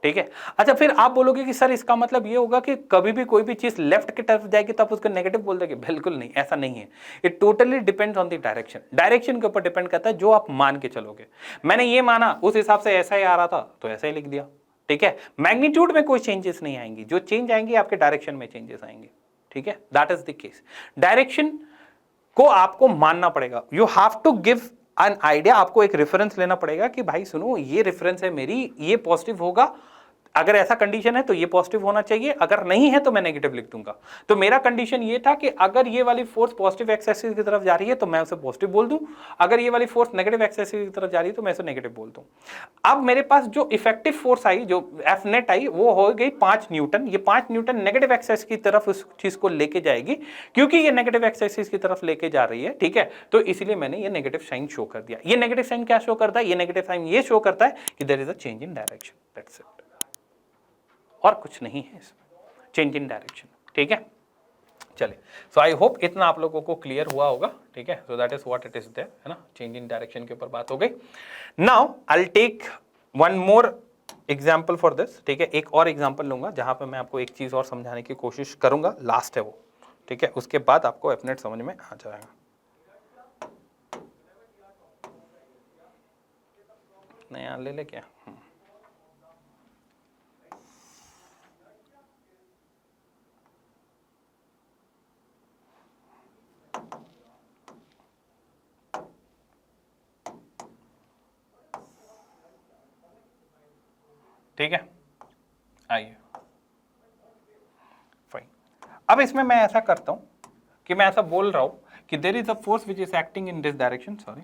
ठीक है। अच्छा, फिर आप बोलोगे कि सर इसका मतलब ये होगा कि कभी भी कोई भी चीज लेफ्ट की तरफ जाएगी तो आप उसको नेगेटिव बोल देंगे? बिल्कुल नहीं, ऐसा नहीं है। It totally depends on the direction. Direction के ऊपर डिपेंड करता है जो आप मान के चलोगे। मैंने ये माना, उस हिसाब से ऐसा ही आ रहा था तो ऐसा ही लिख दिया, ठीक है। मैग्नीट्यूड में कोई चेंजेस नहीं आएंगी, जो चेंज आएंगे आपके डायरेक्शन में चेंजेस आएंगे, ठीक है। That is the case. Direction को आपको मानना पड़ेगा। You have to give an idea. आपको एक रेफरेंस लेना पड़ेगा कि भाई सुनो, ये रेफरेंस है मेरी, ये पॉजिटिव होगा, अगर ऐसा कंडीशन है तो ये पॉजिटिव होना चाहिए, अगर नहीं है तो मैं नेगेटिव लिख दूंगा। तो मेरा कंडीशन ये था कि अगर ये वाली फोर्स पॉजिटिव एक्स एक्सिस की तरफ जा रही है तो मैं उसे पॉजिटिव बोल दूं, अगर ये वाली फोर्स नेगेटिव एक्स एक्सिस की तरफ जा रही है तो मैं उसे नेगेटिव बोल दूं। अब मेरे पास जो इफेक्टिव फोर्स आई, जो Fnet आई, वो हो गई 5 न्यूटन। ये 5 न्यूटन नेगेटिव एक्स एक्सिस की तरफ उस चीज को लेके जाएगी, क्योंकि ये नेगेटिव एक्स एक्सिस की तरफ लेके जा रही है, ठीक है। तो इसलिए मैंने ये नेगेटिव साइन शो कर दिया। ये नेगेटिव साइन क्या शो करता है? ये नेगेटिव साइन ये शो करता है कि there is a change in direction. That's it. और कुछ नहीं है इसमें, चेंज इन डायरेक्शन। ठीक है, चलिए, सो आई होप इतना आप लोगों को क्लियर हुआ होगा। ठीक है, so that is what it is there, है ना, चेंज इन डायरेक्शन के ऊपर बात हो गई। Now I will take one more example for this. ठीक है, एक और एग्जाम्पल लूंगा जहां पे मैं आपको एक चीज और समझाने की कोशिश करूंगा, लास्ट है वो। ठीक है, उसके बाद आपको एफनेट समझ में आ जाएगा। नया ले ले क्या? ठीक है, आइए, फाइन। अब इसमें मैं ऐसा करता हूं कि मैं ऐसा बोल रहा हूं कि there is a force which is acting in this direction, sorry,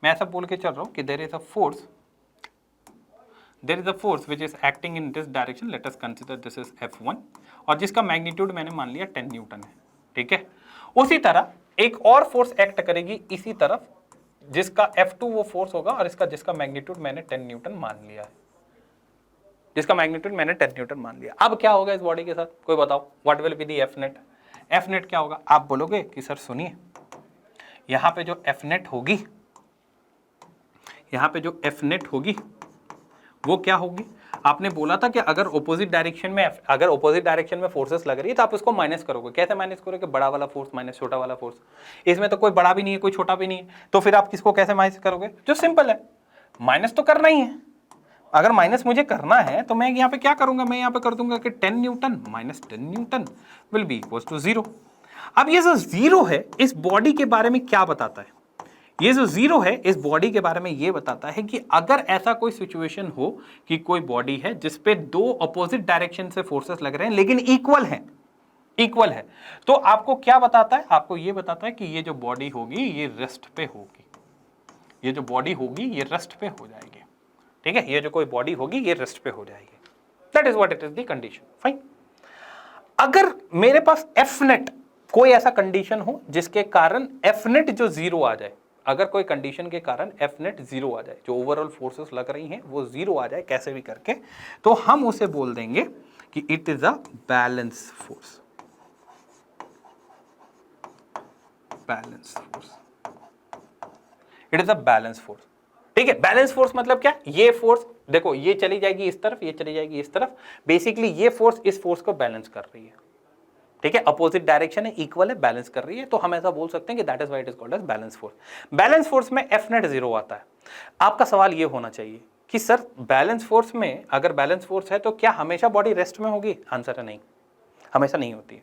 मैं ऐसा बोल के चल रहा हूं कि there is a force which is acting in this direction, let us consider this is F1, और जिसका मैग्नीट्यूड मैंने मान लिया 10 न्यूटन है। ठीक है, उसी तरह एक और फोर्स एक्ट करेगी इसी तरफ, जिसका F2 वो फोर्स होगा, और इसका जिसका मैग्नीट्यूड मैंने 10 न्यूटन मान लिया है, जिसका मैग्नीट्यूड मैंने 10 न्यूटन मान लिया। अब क्या होगा इस बॉडी के साथ, कोई बताओ, what will be the F net? F net क्या होगा? आप बोलोगे कि सर सुनिए, यहां पे जो एफ नेट होगी, यहां पे जो एफ नेट होगी वो क्या होगी? आपने बोला था कि अगर ऑपोजिट डायरेक्शन में फोर्सेस लग रही है तो आप उसको माइनस करोगे। कैसे माइनस करोगे? बड़ा वाला फोर्स माइनस छोटा वाला फोर्स। इसमें तो कोई बड़ा भी नहीं है, कोई छोटा भी नहीं है, तो फिर आप किसको कैसे माइनस करोगे? जो सिंपल है, माइनस तो करना ही है। अगर माइनस मुझे करना है तो मैं यहाँ पे क्या करूंगा? मैं यहाँ पे कर दूंगा कि 10 newton minus 10 newton will be equal to 0। अब ये जो 0 है इस बॉडी के बारे में क्या बताता है? ये जो 0 है इस बॉडी के बारे में ये बताता है कि अगर ऐसा कोई सिचुएशन हो कि कोई बॉडी है जिसपे दो अपोजिट डायरेक्शन से फोर्सेस लग रहे हैं लेकिन इक्वल है, तो आपको क्या बताता है? आपको ये बताता है कि ये जो बॉडी होगी ये रेस्ट पे होगी, ये जो बॉडी होगी ये रेस्ट पे हो जाएगी। ठीक है, ये जो कोई बॉडी होगी ये रेस्ट पे हो जाएगी। That is what it is the condition. Fine. अगर मेरे पास एफ नेट कोई ऐसा कंडीशन हो जिसके कारण एफ नेट जो 0 आ जाए, अगर कोई कंडीशन के कारण एफ नेट 0 आ जाए, जो ओवरऑल फोर्सेस लग रही हैं वो 0 आ जाए कैसे भी करके, तो हम उसे बोल देंगे कि it is a balance force. It is a balance force. ठीक है, बैलेंस फोर्स मतलब क्या? ये फोर्स देखो, ये चली जाएगी इस तरफ, ये चली जाएगी इस तरफ, बेसिकली ये फोर्स इस फोर्स को बैलेंस कर रही है। ठीक है, अपोजिट डायरेक्शन है, इक्वल है, बैलेंस कर रही है, तो हम ऐसा बोल सकते हैं कि that is why it is called as balance force. Balance force में एफ नेट 0 आता है। आपका सवाल ये होना चाहिए कि सर बैलेंस फोर्स में अगर बैलेंस फोर्स है तो क्या हमेशा बॉडी रेस्ट में होगी? आंसर है नहीं, हमेशा नहीं होती है।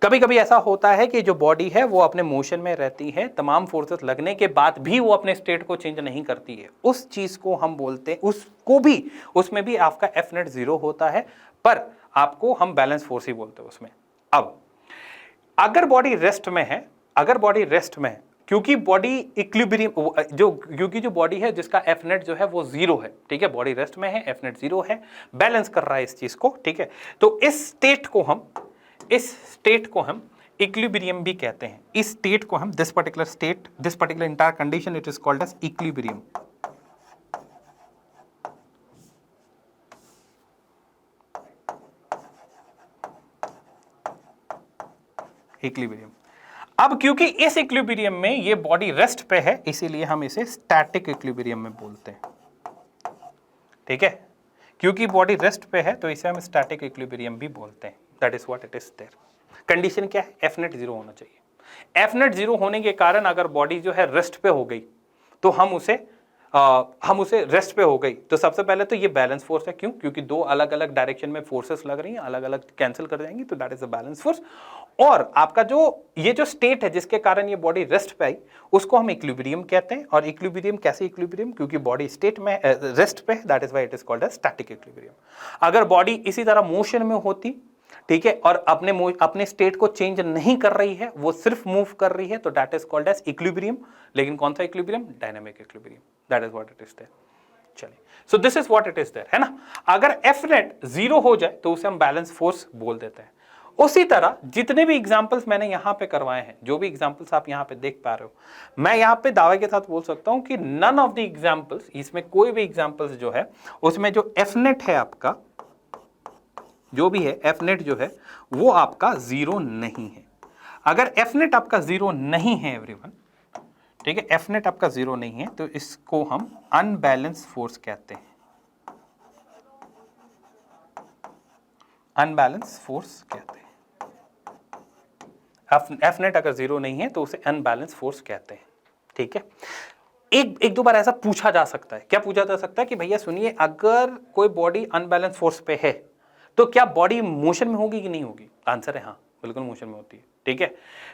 कभी कभी ऐसा होता है कि जो बॉडी है वो अपने मोशन में रहती है, तमाम फोर्सेस लगने के बाद भी वो अपने स्टेट को चेंज नहीं करती है, उस चीज को हम बोलते हैं, उसको भी, उसमें भी आपका एफ नेट 0 होता है, पर आपको हम बैलेंस फोर्स ही बोलते हैं उसमें। अब अगर बॉडी रेस्ट में है, क्योंकि बॉडी इक्विलिब्रियम, क्योंकि जो बॉडी है जिसका एफ नेट जो है वो 0 है, ठीक है, बॉडी रेस्ट में है, एफ नेट 0 है, बैलेंस कर रहा है इस चीज को, ठीक है, तो इस स्टेट को हम इक्विलिब्रियम भी कहते हैं। इस स्टेट को हम, this particular entire condition, it is called as equilibrium. अब क्योंकि इस इक्विलिब्रियम में ये बॉडी रेस्ट पे है, इसीलिए हम इसे स्टैटिक इक्विलिब्रियम में बोलते हैं। ठीक है, क्योंकि बॉडी रेस्ट पे है तो इसे हम स्टैटिक इक्विलिब्रियम भी बोलते हैं। That is what it is there. Condition क्या है? एफ नेट 0 होना चाहिए। एफ नेट 0 होने के कारण अगर बॉडी जो है रेस्ट पे हो गई तो हम उसे रेस्ट पे हो गई तो सबसे पहले तो ये बैलेंस फोर्स है। क्यों? क्योंकि दो अलग अलग डायरेक्शन में फोर्सेस लग रही हैं, अलग अलग कैंसिल कर जाएंगी, तो that is a balance force. और आपका ये जो स्टेट है जिसके कारण ये बॉडी रेस्ट पे आई, उसको हम इक्विलिब्रियम कहते हैं। और इक्विलिब्रियम कैसे इक्विलिब्रियम? क्योंकि बॉडी स्टेट में रेस्ट पे, that is why it is called as static equilibrium. अगर बॉडी इसी तरह मोशन में होती, ठीक है, और अपने स्टेट को चेंज नहीं कर रही है, वो सिर्फ मूव कर रही है, तो that is called as equilibrium. लेकिन कौन सा equilibrium? Dynamic equilibrium. That is what it is there. चलिए, so this is what it is there, है ना। अगर एफ नेट 0 हो जाए तो उसे हम बैलेंस फोर्स बोल देते हैं। उसी तरह जितने भी एग्जांपल्स मैंने यहां पे करवाए हैं, जो भी एग्जांपल्स आप यहां पे देख पा रहे हो, मैं यहां पे दावे के साथ बोल सकता हूं कि नन ऑफ द एग्जांपल्स, इसमें कोई भी एग्जांपल्स जो है उसमें जो एफ नेट है आपका, जो भी है एफ नेट जो है वो आपका जीरो नहीं है। अगर एफ नेट आपका जीरो नहीं है एवरीवन, ठीक है, एफ नेट आपका जीरो नहीं है तो इसको हम अनबैलेंस फोर्स कहते हैं, अनबैलेंस फोर्स कहते हैं। एफ नेट अगर जीरो नहीं है तो उसे अनबैलेंस फोर्स कहते हैं, ठीक है। एक दो बार ऐसा पूछा जा सकता है, क्या पूछा जा सकता है कि भैया सुनिए, अगर कोई बॉडी अनबैलेंस फोर्स पे है तो क्या बॉडी मोशन में होगी कि नहीं होगी? आंसर है हाँ, बिल्कुल मोशन में होती है, ठीक है।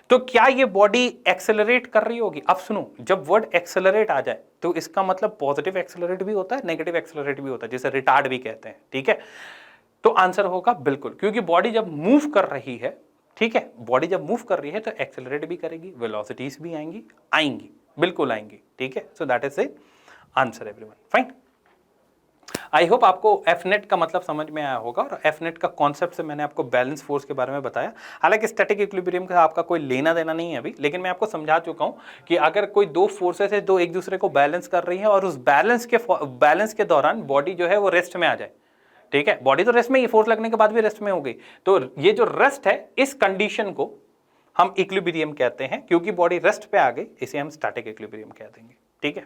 तो क्या ये बॉडी एक्सेलरेट कर रही होगी? अब सुनो, जब वर्ड एक्सेलरेट आ जाए तो इसका मतलब पॉजिटिव एक्सेलरेट भी होता है, नेगेटिव एक्सेलरेट भी होता है, जिसे रिटार्ड भी कहते हैं, ठीक है। तो आंसर होगा बिल्कुल, क्योंकि बॉडी जब मूव कर रही है, ठीक है, बॉडी जब मूव कर रही है तो एक्सेलरेट भी करेगी, वेलोसिटीज भी आएंगी, बिल्कुल आएंगी, ठीक है। So that is the answer everyone, fine. I hope आपको एफ नेट का मतलब समझ में आया होगा, और एफ नेट का कॉन्सेप्ट से मैंने आपको बैलेंस फोर्स के बारे में बताया। हालांकि स्टैटिक इक्विलिब्रियम का आपका कोई लेना देना नहीं है अभी, लेकिन मैं आपको समझा चुका हूं कि अगर कोई दो फोर्सेस है, दो एक दूसरे को बैलेंस कर रही है, और उस बैलेंस के दौरान बॉडी जो है वो रेस्ट में आ जाए, ठीक है, बॉडी तो रेस्ट में ही, फोर्स लगने के बाद भी रेस्ट में हो गई, तो ये जो रेस्ट है, इस कंडीशन को हम इक्विलिब्रियम कहते हैं, क्योंकि बॉडी रेस्ट पे आ गई, इसे हम स्टैटिक इक्विलिब्रियम कह देंगे, ठीक है।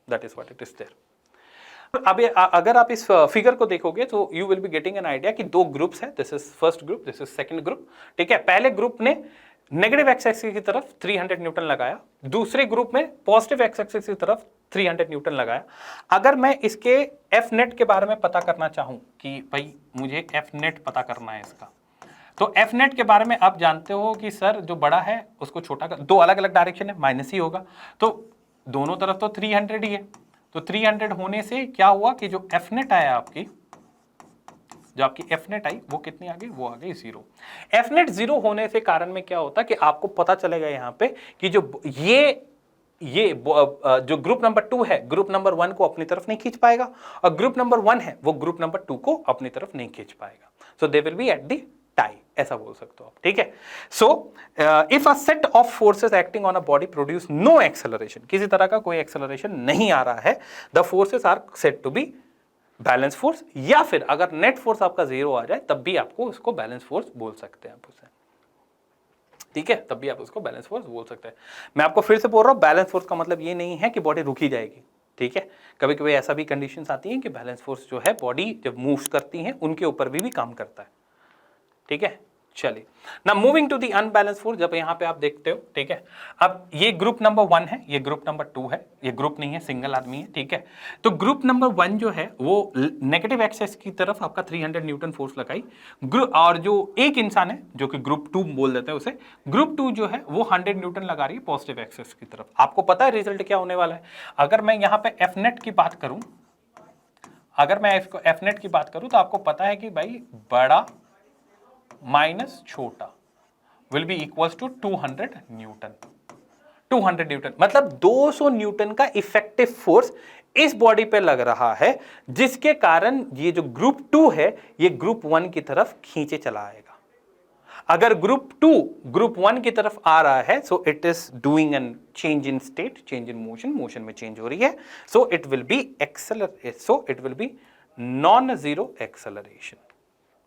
That is what it is there. अब अगर आप इस फिगर को देखोगे तो you will be getting an idea कि दो ग्रुप्स हैं, this is first group, this is second group, ठीक है। पहले ग्रुप ने नेगेटिव एक्स एक्सिस की तरफ 300 न्यूटन लगाया, दूसरे ग्रुप में पॉजिटिव एक्स एक्सिस की तरफ 300 न्यूटन लगाया। अगर मैं इसके एफ नेट के बारे में पता करना चाहूं कि भाई मुझे एफ नेट पता करना है इसका, तो एफ नेट के बारे में आप जानते हो कि सर जो बड़ा है उसको छोटा कर, दो अलग अलग डायरेक्शन है, माइनस ही होगा, तो दोनों तरफ तो 300 ही है, तो 300 होने से क्या हुआ कि जो एफ नेट आया आपकी, जो आपकी एफ नेट आई वो कितनी आ गई? वो आ गई 0। एफ नेट 0 होने से कारण में क्या होता है कि आपको पता चलेगा यहां पे कि जो ये जो ग्रुप नंबर 2 है, ग्रुप नंबर 1 को अपनी तरफ नहीं खींच पाएगा, और ग्रुप नंबर 1 है वो ग्रुप नंबर 2 को अपनी तरफ नहीं खींच पाएगा। So they will be at the tie, ऐसा बोल सकते हो आप, ठीक है। So if a set of forces acting on a body produce no acceleration, किसी तरह का कोई एक्सेलरेशन नहीं आ रहा है, the forces are said to be balance force, या फिर अगर नेट फोर्स आपका 0 आ जाए तब भी आपको उसको बैलेंस फोर्स बोल सकते हैं आप उसे, ठीक है, तब भी आप उसको बैलेंस फोर्स बोल सकते हैं। मैं आपको फिर से बोल रहा हूं, बैलेंस फोर्स का मतलब ये नहीं है कि बॉडी रुकी जाएगी, ठीक है। कभी कभी ऐसा भी कंडीशंस आती हैं कि बैलेंस फोर्स जो है बॉडी जब मूव करती है उनके ऊपर भी काम करता है, ठीक है। चलिए, ना moving to the unbalance force, जब यहां पे आप देखते हो, ठीक है, अब ये ग्रुप नंबर 1 है, ये ग्रुप नंबर 2 है, ये ग्रुप नहीं है, सिंगल आदमी है, ठीक है। तो ग्रुप नंबर 1 जो है वो नेगेटिव एक्सेस की तरफ आपका 300 न्यूटन फोर्स लगाई, और जो एक इंसान है जो कि ग्रुप 2 बोल देते हैं उसे, ग्रुप 2 जो है वो 100 न्यूटन लगा रही है पॉजिटिव एक्सेस की तरफ। आपको पता है रिजल्ट क्या होने वाला है? अगर मैं यहां पे एफ नेट की बात करूं, अगर मैं एफ नेट की बात करूं तो आपको पता है कि भाई बड़ा माइनस छोटा will be equals to 200 newton. 200 newton मतलब 200 न्यूटन का इफेक्टिव फोर्स इस बॉडी पे लग रहा है, जिसके कारण ये जो ग्रुप 2 है ये ग्रुप 1 की तरफ खींचे चला आएगा। अगर ग्रुप 2 ग्रुप 1 की तरफ आ रहा है, so it is doing an change in state, change in motion, motion में चेंज हो रही है, so it will B accelerate, so it will B non zero acceleration,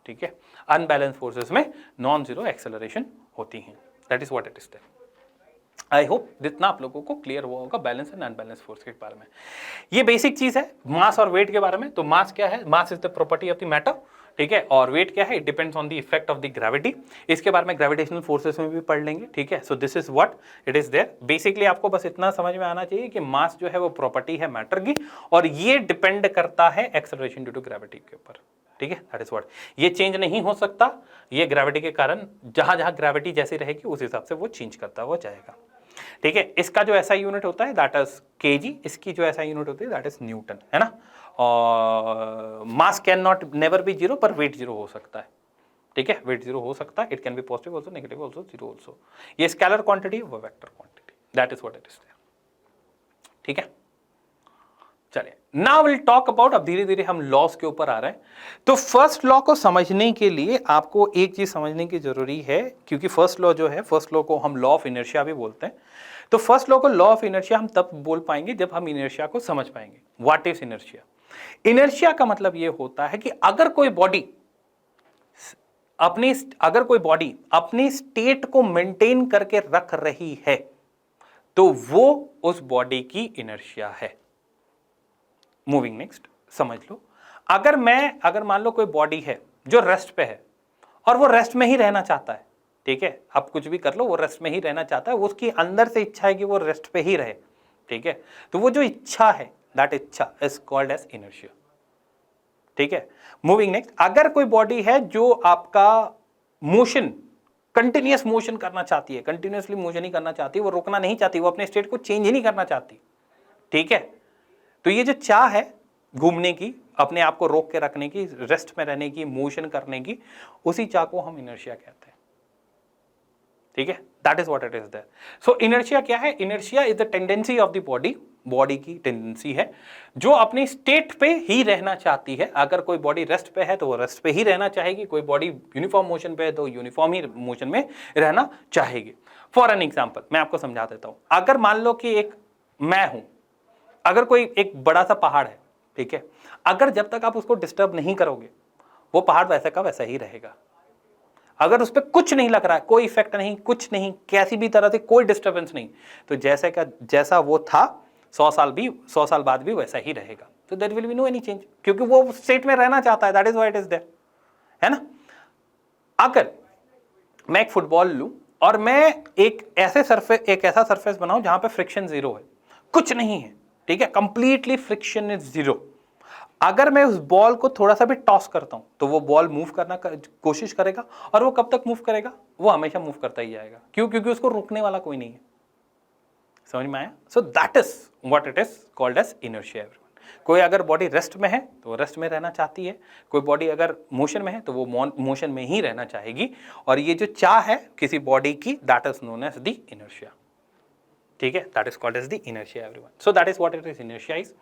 ठीक है। अनबैलेंस फोर्सेस में नॉन जीरो एक्सेलरेशन होती हैं, that is what it is. I hope जितना आप लोगों को क्लियर हुआ होगा बैलेंस एंड अनबैलेंस फोर्स के बारे में। ये बेसिक चीज है मास और वेट के बारे में। तो मास क्या है? Mass is the property of the matter, ठीक है। और वेट क्या है? It depends on the effect of the gravity. इसके बारे में ग्रेविटेशनल फोर्सेस में भी पढ़ लेंगे, ठीक है। So this is what it is there. Basically आपको बस इतना समझ में आना चाहिए कि मास जो है वो प्रॉपर्टी है मैटर की, और ये डिपेंड करता है एक्सेलरेशन ड्यू टू ग्रेविटी के ऊपर, ठीक है। That is what. ये चेंज नहीं हो सकता, ये ग्रेविटी के कारण जहां जहां ग्रेविटी जैसी रहेगी उस हिसाब से वो चेंज करता हुआ जाएगा, ठीक है। इसका जो ऐसा यूनिट होता है दैट इज केजी, इसकी जो ऐसा यूनिट होती है दैट इज न्यूटन, है ना। और मास can not never be zero, पर वेट जीरो हो सकता है, ठीक है। वेट जीरो हो सकता है, it can be positive also, negative also, zero also. ये स्केलर क्वांटिटी व vector quantity, that is what it is, ठीक है। चलिए, नाउ विल टॉक अबाउट, अब धीरे धीरे हम लॉस के ऊपर आ रहे हैं। तो फर्स्ट लॉ को समझने के लिए आपको एक चीज समझने की जरूरी है, क्योंकि फर्स्ट लॉ जो है, फर्स्ट लॉ को हम लॉ ऑफ इनर्शिया भी बोलते हैं। तो फर्स्ट लॉ को लॉ ऑफ इनर्शिया हम तब बोल पाएंगे जब हम इनर्शिया को समझ पाएंगे। What is inertia? इनर्शिया का मतलब यह होता है कि अगर कोई बॉडी अगर कोई बॉडी अपनी स्टेट को मेंटेन करके रख रही है तो वो उस बॉडी की इनर्शिया है। मूविंग नेक्स्ट, समझ लो, अगर मान लो कोई बॉडी है जो रेस्ट पे है और वो रेस्ट में ही रहना चाहता है, ठीक है, आप कुछ भी कर लो, वो रेस्ट में ही रहना चाहता है, उसकी अंदर से इच्छा है कि वो रेस्ट पे ही रहे, ठीक है, तो वो जो इच्छा है, दैट इच्छा इज कॉल्ड एज इनर्शिया, ठीक है। मूविंग नेक्स्ट, अगर कोई बॉडी है जो आपका मोशन, कंटिन्यूअस मोशन करना चाहती है, कंटिन्यूअसली मोशन ही करना चाहती है, वो रुकना नहीं चाहती, वो अपने स्टेट को चेंज ही नहीं करना चाहती, ठीक है, तो ये जो चाह है घूमने की, अपने आप को रोक के रखने की, रेस्ट में रहने की, मोशन करने की, उसी चाह को हम इनर्शिया कहते हैं, ठीक है, that is what it is there. So inertia क्या है? Inertia is the tendency of the body, body की टेंडेंसी है जो अपनी स्टेट पे ही रहना चाहती है। अगर कोई बॉडी रेस्ट पे है तो वो रेस्ट पे ही रहना चाहेगी, कोई बॉडी यूनिफॉर्म मोशन पे है तो यूनिफॉर्म ही मोशन में रहना चाहेगी। फॉर एन एग्जांपल मैं आपको समझा देता हूं। अगर मान लो कि एक मैं हूं, अगर कोई एक बड़ा सा पहाड़ है, ठीक है, अगर जब तक आप उसको डिस्टर्ब नहीं करोगे वो पहाड़ वैसा का वैसा ही रहेगा। अगर उस पर कुछ नहीं लग रहा है, कोई इफेक्ट नहीं, कुछ नहीं, कैसी भी तरह से कोई डिस्टर्बेंस नहीं, तो जैसा वो था 100 साल बाद भी वैसा ही रहेगा। तो there will be no any change, क्योंकि वो स्टेट में रहना चाहता है, that is why it is there, है ना। अगर मैं एक फुटबॉल लूं और मैं एक ऐसा सरफेस बनाऊं जहां पे फ्रिक्शन जीरो है, कुछ नहीं है, ठीक है, कंप्लीटली फ्रिक्शन इज जीरो, अगर मैं उस बॉल को थोड़ा सा भी टॉस करता हूं तो वो बॉल मूव करना कोशिश करेगा, और वो कब तक मूव करेगा? वो हमेशा मूव करता ही जाएगा। क्यों? क्योंकि उसको रोकने वाला कोई नहीं है। समझ में आया? So that is what it is called as inertia. कोई अगर बॉडी रेस्ट में है तो वो रेस्ट में रहना चाहती है, कोई बॉडी अगर मोशन में है तो वो मोशन में ही रहना चाहेगी, और ये जो चाह है किसी बॉडी की, that is known as the inertia, ठीक है, that is called as the inertia everyone. So that is what it is, inertia is.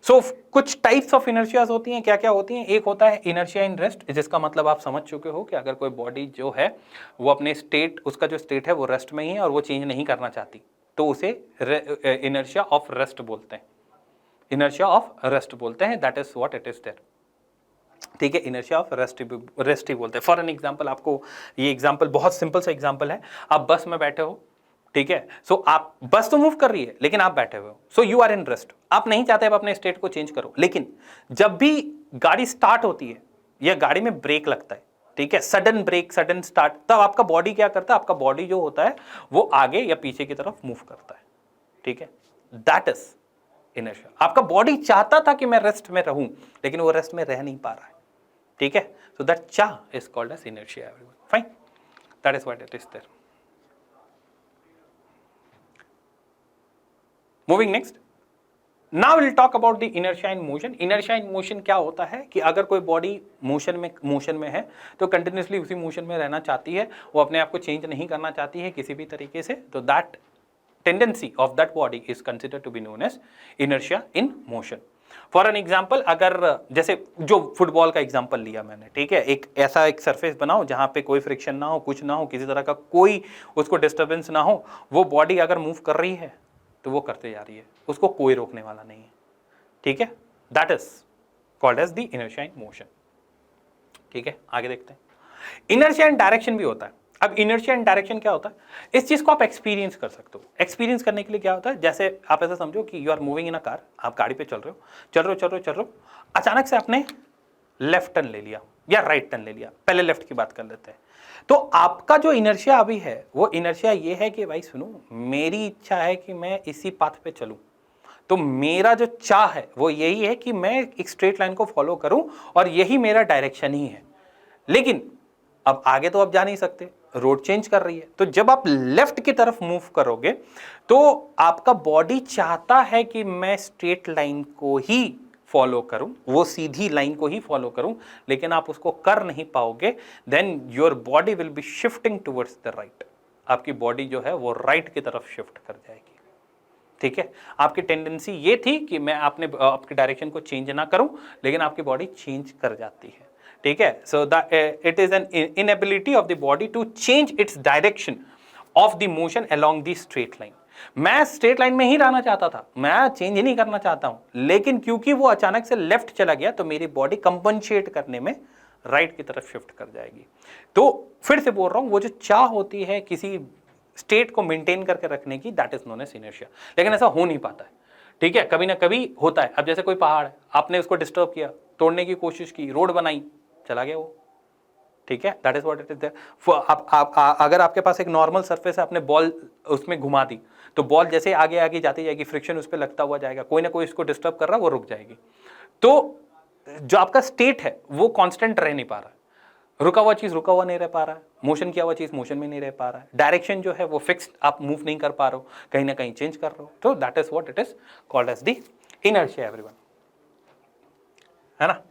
सो कुछ टाइप्स ऑफ इनर्शियाज होती हैं, क्या क्या होती हैं? एक होता है इनर्शिया इन रेस्ट, जिसका मतलब आप समझ चुके हो कि अगर कोई बॉडी जो है वो अपने स्टेट, उसका जो स्टेट है वो रेस्ट में ही है और वो चेंज नहीं करना चाहती, तो उसे इनर्शिया ऑफ रेस्ट बोलते हैं, इनर्शिया ऑफ रेस्ट बोलते हैं, that is what it is there, ठीक है, इनर्शिया ऑफ रेस्ट ही बोलते हैं। फॉर एन एग्जांपल, आपको ये एग्जांपल बहुत सिंपल सा एग्जांपल है। आप बस में बैठे हो, ठीक है, सो आप, बस तो मूव कर रही है लेकिन आप बैठे हुए हो, so you are in rest, आप नहीं चाहते आप अपने स्टेट को चेंज करो, लेकिन जब भी गाड़ी स्टार्ट होती है या गाड़ी में ब्रेक लगता है, ठीक है, सडन ब्रेक, सडन स्टार्ट, तब आपका बॉडी क्या करता है? आपका बॉडी जो होता है वो आगे या पीछे की तरफ मूव करता है, ठीक है, दैट इज इनर्शिया। आपका बॉडी चाहता था कि मैं रेस्ट में रहूं, लेकिन वो रेस्ट में रह नहीं पा रहा है, ठीक है, सो दैट चाह is called as inertia everyone, fine, that is what it is there. Moving next, now will talk about the inertia in motion. Inertia in motion क्या होता है कि अगर कोई बॉडी मोशन में है तो कंटिन्यूसली उसी मोशन में रहना चाहती है, वो अपने आप को चेंज नहीं करना चाहती है किसी भी तरीके से, तो that tendency of that body is considered to be known as inertia in motion. For an example, अगर जैसे जो फुटबॉल का एग्जाम्पल लिया मैंने, ठीक है, एक ऐसा एक सरफेस बनाओ जहां पे कोई फ्रिक्शन ना हो, कुछ ना हो, किसी तरह का कोई उसको डिस्टर्बेंस ना हो, वो बॉडी अगर मूव कर रही है तो वो करते जा रही है, उसको कोई रोकने वाला नहीं है, ठीक है, that is called as the inertia in motion, ठीक है। आगे देखते हैं, इनर्शिया इन डायरेक्शन भी होता है। अब इनर्शिया इन डायरेक्शन क्या होता है? इस चीज को आप एक्सपीरियंस कर सकते हो। एक्सपीरियंस करने के लिए क्या होता है, जैसे आप ऐसा समझो कि you are moving in a car, आप गाड़ी पे चल रहे हो, अचानक से आपने लेफ्ट टर्न ले लिया या राइट टर्न ले लिया, पहले लेफ्ट की बात कर लेते हैं, तो आपका जो इनर्शिया अभी है वो इनर्शिया ये है कि भाई सुनो, मेरी इच्छा है कि मैं इसी पाथ पे चलूं, तो मेरा जो चाह है वो यही है कि मैं एक स्ट्रेट लाइन को फॉलो करूं और यही मेरा डायरेक्शन ही है, लेकिन अब आगे तो आप जा नहीं सकते, रोड चेंज कर रही है, तो जब आप लेफ्ट की तरफ मूव करोगे तो आपका बॉडी चाहता है कि मैं स्ट्रेट लाइन को ही फॉलो करूं, वो सीधी लाइन को ही फॉलो करूं, लेकिन आप उसको कर नहीं पाओगे, then your body will be shifting towards the right, आपकी बॉडी जो है वो राइट की तरफ शिफ्ट कर जाएगी, ठीक है। आपकी टेंडेंसी ये थी कि मैं आपके डायरेक्शन को चेंज ना करूं, लेकिन आपकी बॉडी चेंज कर जाती है, ठीक है। So it is an inability of the body to change its direction of the motion along the straight line. मैं स्ट्रेट लाइन में ही रहना चाहता था, मैं चेंज ही नहीं करना चाहता हूं, लेकिन क्योंकि वो अचानक से लेफ्ट चला गया तो मेरी बॉडी कंपनसेट करने में राइट की तरफ शिफ्ट कर जाएगी। तो फिर से बोल रहा हूं, वो जो चाह होती है किसी स्टेट को मेंटेन करके रखने की, that is known as inertia. लेकिन ऐसा हो नहीं पाता है, ठीक है, कभी ना कभी होता है। अब जैसे कोई पहाड़ है, आपने उसको डिस्टर्ब किया, तोड़ने की कोशिश की, रोड बनाई, चला गया वो, ठीक है, that is what it is there. अगर आपके पास एक नॉर्मल सरफेस है, आपने बॉल उसमें घुमा दी, तो बॉल जैसे आगे आगे जाती जाएगी, फ्रिक्शन उस पर लगता हुआ जाएगा, कोई ना कोई इसको डिस्टर्ब कर रहा है, वो रुक जाएगी। तो जो आपका स्टेट है वो कांस्टेंट रह नहीं पा रहा है, रुका हुआ चीज रुका हुआ नहीं रह पा रहा है, मोशन किया हुआ चीज मोशन में नहीं रह पा रहा है, डायरेक्शन जो है वो फिक्स्ड, आप मूव नहीं कर पा रहे हो, कहीं ना कहीं चेंज कर रहे हो। तो that is what it is called as the inertia everyone, है ना।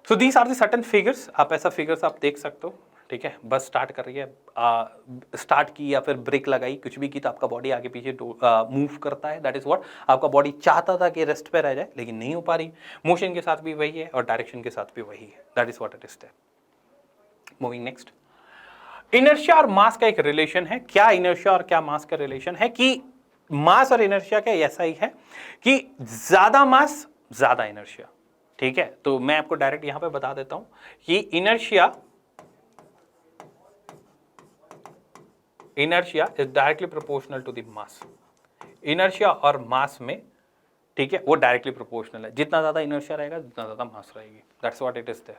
So these are the certain figures, आप ऐसा फिगर्स आप देख सकते हो, ठीक है। बस स्टार्ट कर रही है, स्टार्ट की या फिर ब्रेक लगाई, कुछ भी की, तो आपका बॉडी आगे पीछे मूव करता है, दैट इज व्हाट। आपका बॉडी चाहता था कि रेस्ट पे रह जाए, लेकिन नहीं हो पा रही। मोशन के साथ भी वही है और डायरेक्शन के साथ भी वही है, that is what it is there. Moving next, inertia और मास का एक रिलेशन है। क्या इनर्शिया और क्या मास का रिलेशन है? कि मास और इनर्शिया का ऐसा ही है कि ज्यादा मास ज्यादा इनर्शिया, ठीक है। तो मैं आपको डायरेक्ट यहां पे बता देता हूं कि inertia is directly proportional to the mass. Inertia और मास में, ठीक है, वो डायरेक्टली प्रोपोर्शनल है। जितना ज्यादा इनर्शिया रहेगा जितना ज्यादा मास रहेगी, that's what it is there,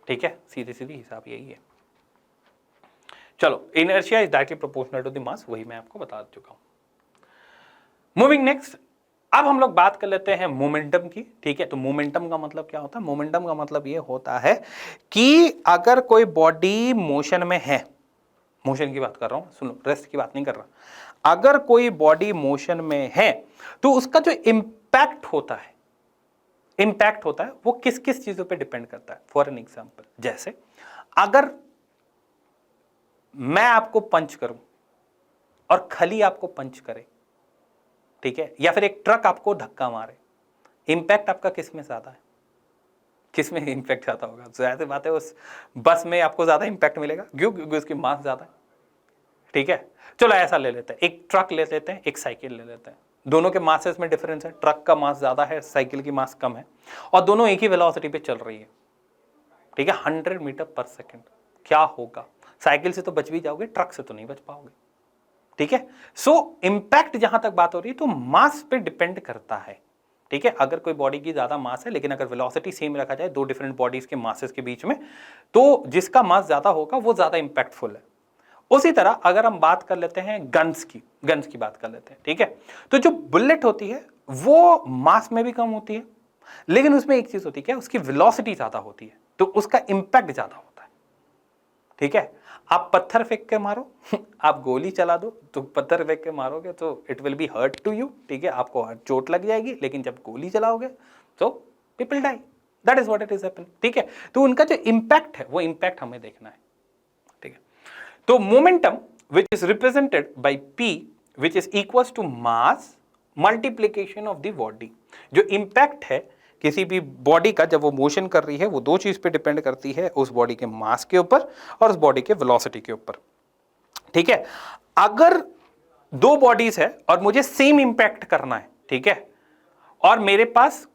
ठीक है। सीधी सीधी हिसाब यही है। चलो, inertia is directly proportional to the mass, वही मैं आपको बता चुका हूं। मूविंग नेक्स्ट, अब हम लोग बात कर लेते हैं मोमेंटम की, ठीक है। तो मोमेंटम का मतलब क्या होता है? मोमेंटम का मतलब ये होता है कि अगर कोई बॉडी मोशन में है, मोशन की बात कर रहा हूं, सुनो, रेस्ट की बात नहीं कर रहा। अगर कोई बॉडी मोशन में है तो उसका जो इंपैक्ट होता है वो किस किस चीजों पे डिपेंड करता है। फॉर एन एग्जांपल, जैसे अगर मैं आपको पंच करूं और खली आपको पंच करे, ठीक है, या फिर एक ट्रक आपको धक्का मारे, इंपैक्ट आपका किस में ज्यादा है? किस में इंपैक्ट ज्यादा होगा? जाहिर सी बात है उस बस में आपको ज्यादा इंपैक्ट मिलेगा, क्योंकि उसकी मास ज्यादा है, ठीक है। चलो ऐसा ले लेते हैं, एक ट्रक ले लेते हैं, एक साइकिल ले लेते हैं। दोनों के मासेस में डिफरेंस है, ट्रक का मास ज्यादा है, साइकिल की मास कम है, और दोनों एक ही वेलोसिटी पे चल रही है, ठीक है, 100 मीटर पर सेकेंड। क्या होगा? साइकिल से तो बच भी जाओगे, ट्रक से तो नहीं बच पाओगे, ठीक है। सो इंपैक्ट जहां तक बात हो रही है तो मास पे डिपेंड करता है, ठीक है। अगर कोई बॉडी की ज्यादा मास है, लेकिन अगर वेलोसिटी सेम रखा जाए दो डिफरेंट बॉडीज के मासेस के बीच में, तो जिसका मास ज्यादा होगा वो ज्यादा इंपैक्टफुल है। उसी तरह अगर हम बात कर लेते हैं गन्स की बात कर लेते हैं, ठीक है। तो जो बुलेट होती है वो मास में भी कम होती है, लेकिन उसमें एक चीज होती है, क्या? उसकी वेलोसिटी ज्यादा होती है, तो उसका इंपैक्ट ज्यादा होता है, ठीक है। आप पत्थर फेंक के मारो आप गोली चला दो, तो पत्थर फेंक के मारोगे तो it will be hurt to you, ठीक है, आपको चोट लग जाएगी। लेकिन जब गोली चलाओगे तो people die, that is what it is happen, ठीक है। तो उनका जो इंपैक्ट है वो इंपैक्ट हमें देखना है, ठीक है। तो momentum which is represented by P which is equals to mass multiplication of the body. जो इंपैक्ट है किसी भी बॉडी का जब वो मोशन कर रही है, वो दो चीज पे डिपेंड करती है, उस बॉडी के मास के ऊपर और उस बॉडी के वेलोसिटी के ऊपर, ठीक है। अगर दो बॉडीज है और मुझे सेम इंपैक्ट करना है, ठीक है, और मेरे पास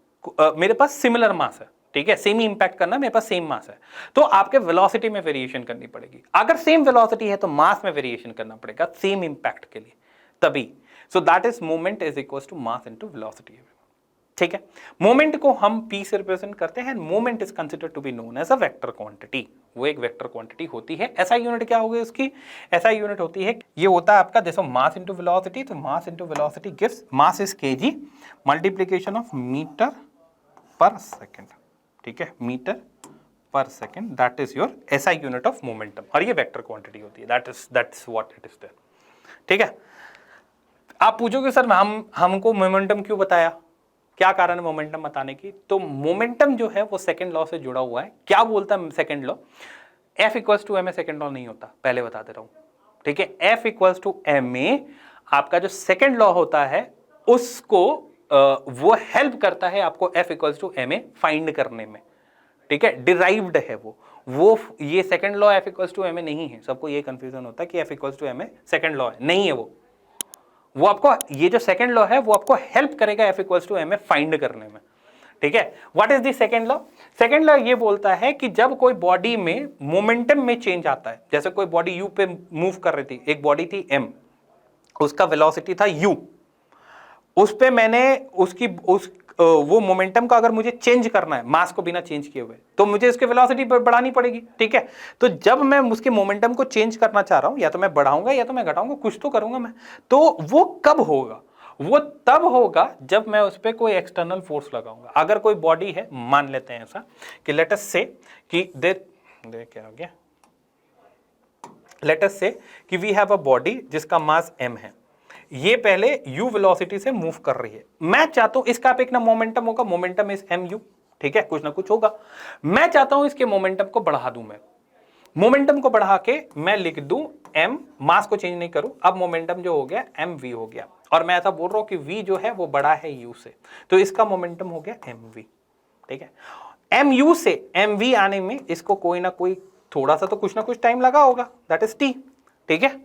सिमिलर मास है, ठीक है, सेम ही इंपैक्ट करना, मेरे पास सेम मास है, तो आपके वेलोसिटी में वेरिएशन करनी पड़ेगी। अगर सेम वेलोसिटी है तो मास में वेरिएशन करना पड़ेगा सेम इंपैक्ट के लिए, तभी। So that is moment is equal to mass into velocity, ठीक है। मोमेंट को हम P से रिप्रेजेंट करते हैं। Moment is considered to be known as a vector quantity, वो एक वेक्टर क्वांटिटी होती है। ऐसा यूनिट क्या होगी उसकी? ऐसा यूनिट होती है, ये होता है आपका जैसे मास इनटू वेलोसिटी, तो mass into velocity gives mass is kg multiplication of meter पर सेकेंड, ठीक है, मीटर पर second, that is your SI unit of momentum, और ये वेक्टर क्वांटिटी होती है, that's what it is there, ठीक है। आप पूछोगे सर हमको मोमेंटम क्यों बताया, क्या कारण है मोमेंटम बताने की? तो मोमेंटम जो है वो सेकंड लॉ से जुड़ा हुआ है। क्या बोलता है second law? F equals to ma second law नहीं होता, पहले बता दे रहा हूं, ठीक है। F इक्वल्स टू ma आपका जो सेकंड लॉ होता है उसको वो हेल्प करता है आपको F equals to ma find करने में, ठीक है, डिराइव्ड है वो ये second law F equals to ma नहीं है। सबको ये कंफ्यूजन होता है कि F equals to ma second law है, नहीं है वो आपको, ये जो सेकंड लॉ है वो आपको हेल्प करेगा F equals to ma find करने में, ठीक है। What is the second law? Second law ये बोलता है कि जब कोई बॉडी में मोमेंटम में चेंज आता है, जैसे कोई बॉडी यू पे मूव कर रही थी, एक बॉडी थी एम, उसका वेलोसिटी था यू, उस पे मैंने वो मोमेंटम का अगर मुझे चेंज करना है मास को बिना चेंज किए हुए, तो मुझे इसके वेलोसिटी बढ़ानी पड़ेगी, ठीक है। तो जब मैं उसके मोमेंटम को चेंज करना चाह रहा हूं, या तो मैं बढ़ाऊंगा या तो मैं घटाऊंगा, कुछ तो करूंगा मैं, तो वो कब होगा? वो तब होगा जब मैं उस पर कोई एक्सटर्नल फोर्स लगाऊंगा। अगर कोई बॉडी है, मान लेते हैं ऐसा कि लेट अस से कि दे क्या हो गया, लेट अस से कि वी हैव अ बॉडी जिसका मास m है, ये पहले u वेलोसिटी से मूव कर रही है। मैं चाहता हूं इसका एक ना मोमेंटम होगा, मोमेंटम इज mu, ठीक है, कुछ ना कुछ होगा। मैं चाहता हूं इसके मोमेंटम को बढ़ा दूं, मैं मोमेंटम को बढ़ा के मैं लिख दूं m, मास को चेंज नहीं करूं, अब मोमेंटम जो हो गया mv हो गया, और मैं ऐसा बोल रहा हूं कि v जो है वो बड़ा है u से, तो इसका मोमेंटम हो गया mv, ठीक है। mu से mv आने में इसको कोई ना कोई थोड़ा सा तो कुछ ना कुछ टाइम लगा होगा, दैट इज t, ठीक है।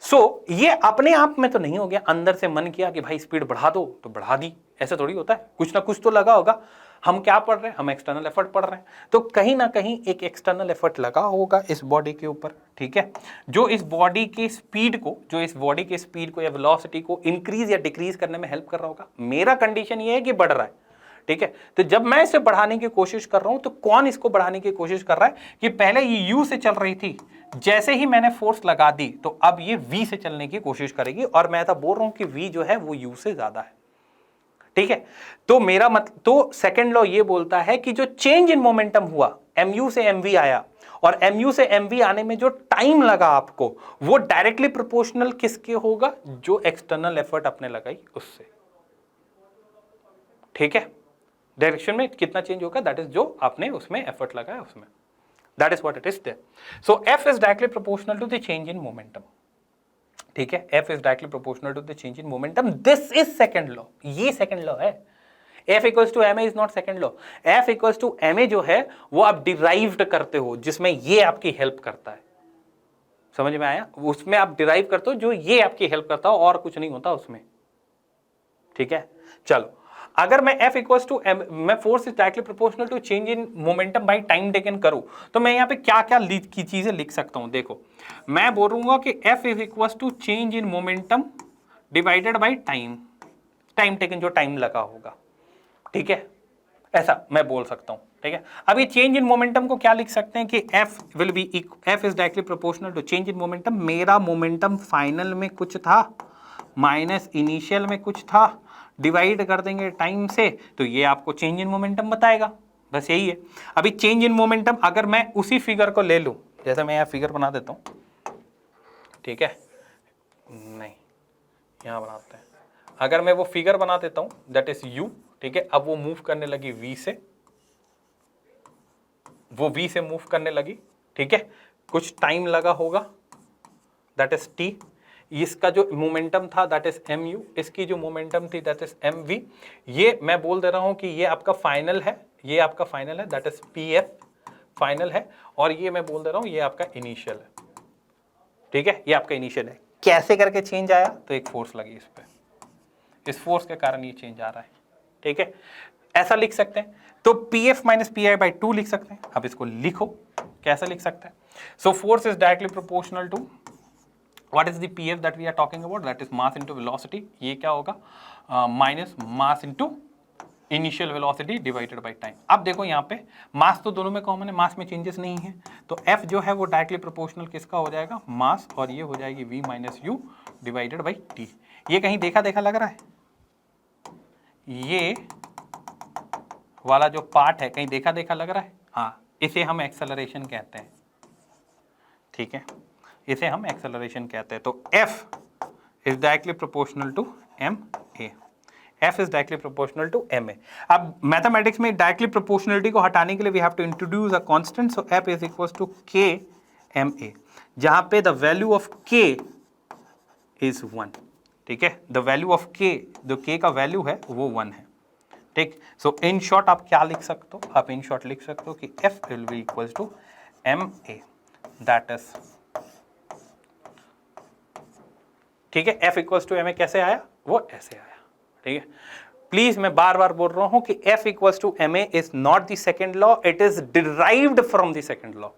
सो ये अपने आप में तो नहीं हो गया, अंदर से मन किया कि भाई स्पीड बढ़ा दो तो बढ़ा दी, ऐसे थोड़ी होता है, कुछ ना कुछ तो लगा होगा। हम क्या पढ़ रहे हैं? हम एक्सटर्नल एफर्ट पढ़ रहे हैं, तो कहीं ना कहीं एक एक्सटर्नल एफर्ट लगा होगा इस बॉडी के ऊपर, ठीक है, जो इस बॉडी की स्पीड को या वेलोसिटी को इंक्रीज या डिक्रीज करने में हेल्प कर रहा होगा। मेरा कंडीशन ये है कि बढ़ रहा है, ठीक है। तो जब मैं इसे बढ़ाने की कोशिश कर रहा हूं, तो कौन इसको बढ़ाने की कोशिश कर रहा है कि पहले ये u से चल रही थी, जैसे ही मैंने फोर्स लगा दी तो अब ये v से चलने की कोशिश करेगी, और मैं ऐसा बोल रहा हूं कि v जो है वो u से ज्यादा है, ठीक है। तो मेरा तो सेकंड लॉ ये बोलता है कि जो चेंज इन मोमेंटम हुआ, mu से mv आया, और mu से mv आने में जो टाइम लगा आपको, वो डायरेक्टली प्रोपोर्शनल किसके होगा? जो एक्सटर्नल एफर्ट आपने लगाई उससे, ठीक है। डायरेक्शन में कितना चेंज होगा, दैट इज जो आपने उसमें एफर्ट लगाया उसमें, that is what it is there. So f is directly proportional to the change in momentum, ठीक है। f is directly proportional to the change in momentum, this is second law, ये second law है। f equals to ma is not second law, f equals to ma जो है वो आप derived करते हो, जिसमें ये आपकी हेल्प करता है, समझ में आया? उसमें आप डिराइव करते हो जो ये आपकी हेल्प करता हो, और कुछ नहीं होता उसमें, ठीक है। चलो, अगर मैं f इक्वल्स टू m, मैं force is directly proportional to change in momentum by time taken करूं, तो मैं यहां पे क्या क्या की चीजें लिख सकता हूं? देखो, मैं बोलूंगा कि f is equals to change in momentum divided by time, time taken जो टाइम लगा होगा, ठीक है, ऐसा मैं बोल सकता हूं, ठीक है। अब ये चेंज इन मोमेंटम को क्या लिख सकते हैं कि f will be f is directly proportional to change in momentum, मेरा मोमेंटम फाइनल में कुछ था माइनस इनिशियल में कुछ था, डिवाइड कर देंगे टाइम से, तो ये आपको चेंज इन मोमेंटम बताएगा, बस यही है। अभी चेंज इन मोमेंटम अगर मैं उसी फिगर को ले लूं, जैसे मैं यहां फिगर बना देता हूं, ठीक है, नहीं यहां बनाते हैं, अगर मैं वो फिगर बना देता हूं दैट इज u, ठीक है। अब वो मूव करने लगी v से, वो v से मूव करने लगी, ठीक है, कुछ टाइम लगा होगा दैट इज t, इसका जो मोमेंटम था दैट इज mu, इसकी जो मोमेंटम थी दैट इज mv, ये मैं बोल दे रहा हूं कि ये आपका फाइनल है, ये आपका फाइनल है दैट इज pf फाइनल है, और ये मैं बोल दे रहा हूं ये आपका इनिशियल है, ठीक है, ये आपका इनिशियल है। कैसे करके चेंज आया? तो एक फोर्स लगी इस पे, इस फोर्स के कारण ये चेंज आ रहा है, ठीक है, ऐसा लिख सकते हैं। तो pf माइनस पी बाई 2 लिख सकते हैं। अब इसको लिखो, कैसे लिख सकते हैं? So force is directly proportional to what is the pf that we are talking about, that is mass into velocity, ये क्या होगा? Minus mass into initial velocity divided by time। अब देखो यहाँ पे मास तो दोनों में कॉमन है, मास में चेंजेस नहीं है, तो f जो है वो डायरेक्टली प्रोपोर्शनल किसका हो जाएगा? मास, और ये हो जाएगी v minus you divided by T. ये कहीं देखा देखा लग रहा है? ये वाला जो पार्ट है कहीं देखा देखा लग रहा है? हाँ, इसे हम एक्सेलरेशन कहते हैं, ठीक है, इसे हम एक्सेलरेशन कहते हैं। तो f is directly proportional to ma, f is directly proportional to ma। अब मैथमेटिक्स में डायरेक्टली प्रोपोर्शनलिटी को हटाने के लिए we have to introduce a constant, so f is equals to k ma, जहां पे the value of k is 1, ठीक है, द वैल्यू ऑफ k, जो k का वैल्यू है वो 1 है, ठीक। सो इन शॉर्ट आप क्या लिख सकते हो? आप इन शॉर्ट लिख सकते हो कि f will be equals to ma, that is, ठीक है, f इक्वल्स टू ma कैसे आया? वो ऐसे आया, ठीक है। प्लीज मैं बार बार बोल रहा हूं कि F equals to ma is not the second law, it is derived from the second law.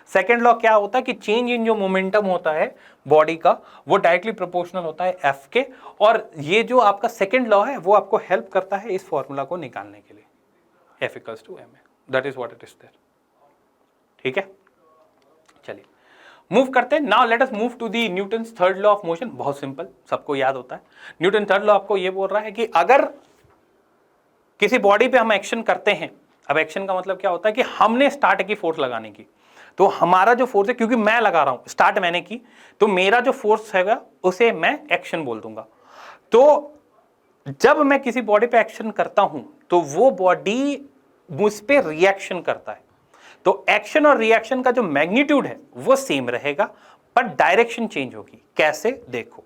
Second law क्या होता है कि चेंज इन जो मोमेंटम होता है बॉडी का वो डायरेक्टली प्रोपोर्शनल होता है F के, और ये जो आपका सेकेंड लॉ है वो आपको हेल्प करता है इस फॉर्मूला को निकालने के लिए, F equals to ma, that is what it is there. ठीक है, चलिए मूव करते हैं। Now let us move to the Newton's third law of motion. बहुत सिंपल, सबको याद होता है। न्यूटन थर्ड लॉ आपको ये बोल रहा है कि अगर किसी बॉडी पे हम एक्शन करते हैं, अब एक्शन का मतलब क्या होता है कि हमने स्टार्ट की फोर्स लगाने की, तो हमारा जो फोर्स है, क्योंकि मैं लगा रहा हूं, स्टार्ट मैंने की, तो मेरा जो फोर्स है उसे मैं एक्शन बोल दूंगा। तो जब मैं किसी बॉडी पे एक्शन करता हूं तो वो बॉडी मुझ पे रिएक्शन करता है। तो एक्शन और रिएक्शन का जो मैग्नीट्यूड है वो सेम रहेगा, पर डायरेक्शन चेंज होगी। कैसे? देखो,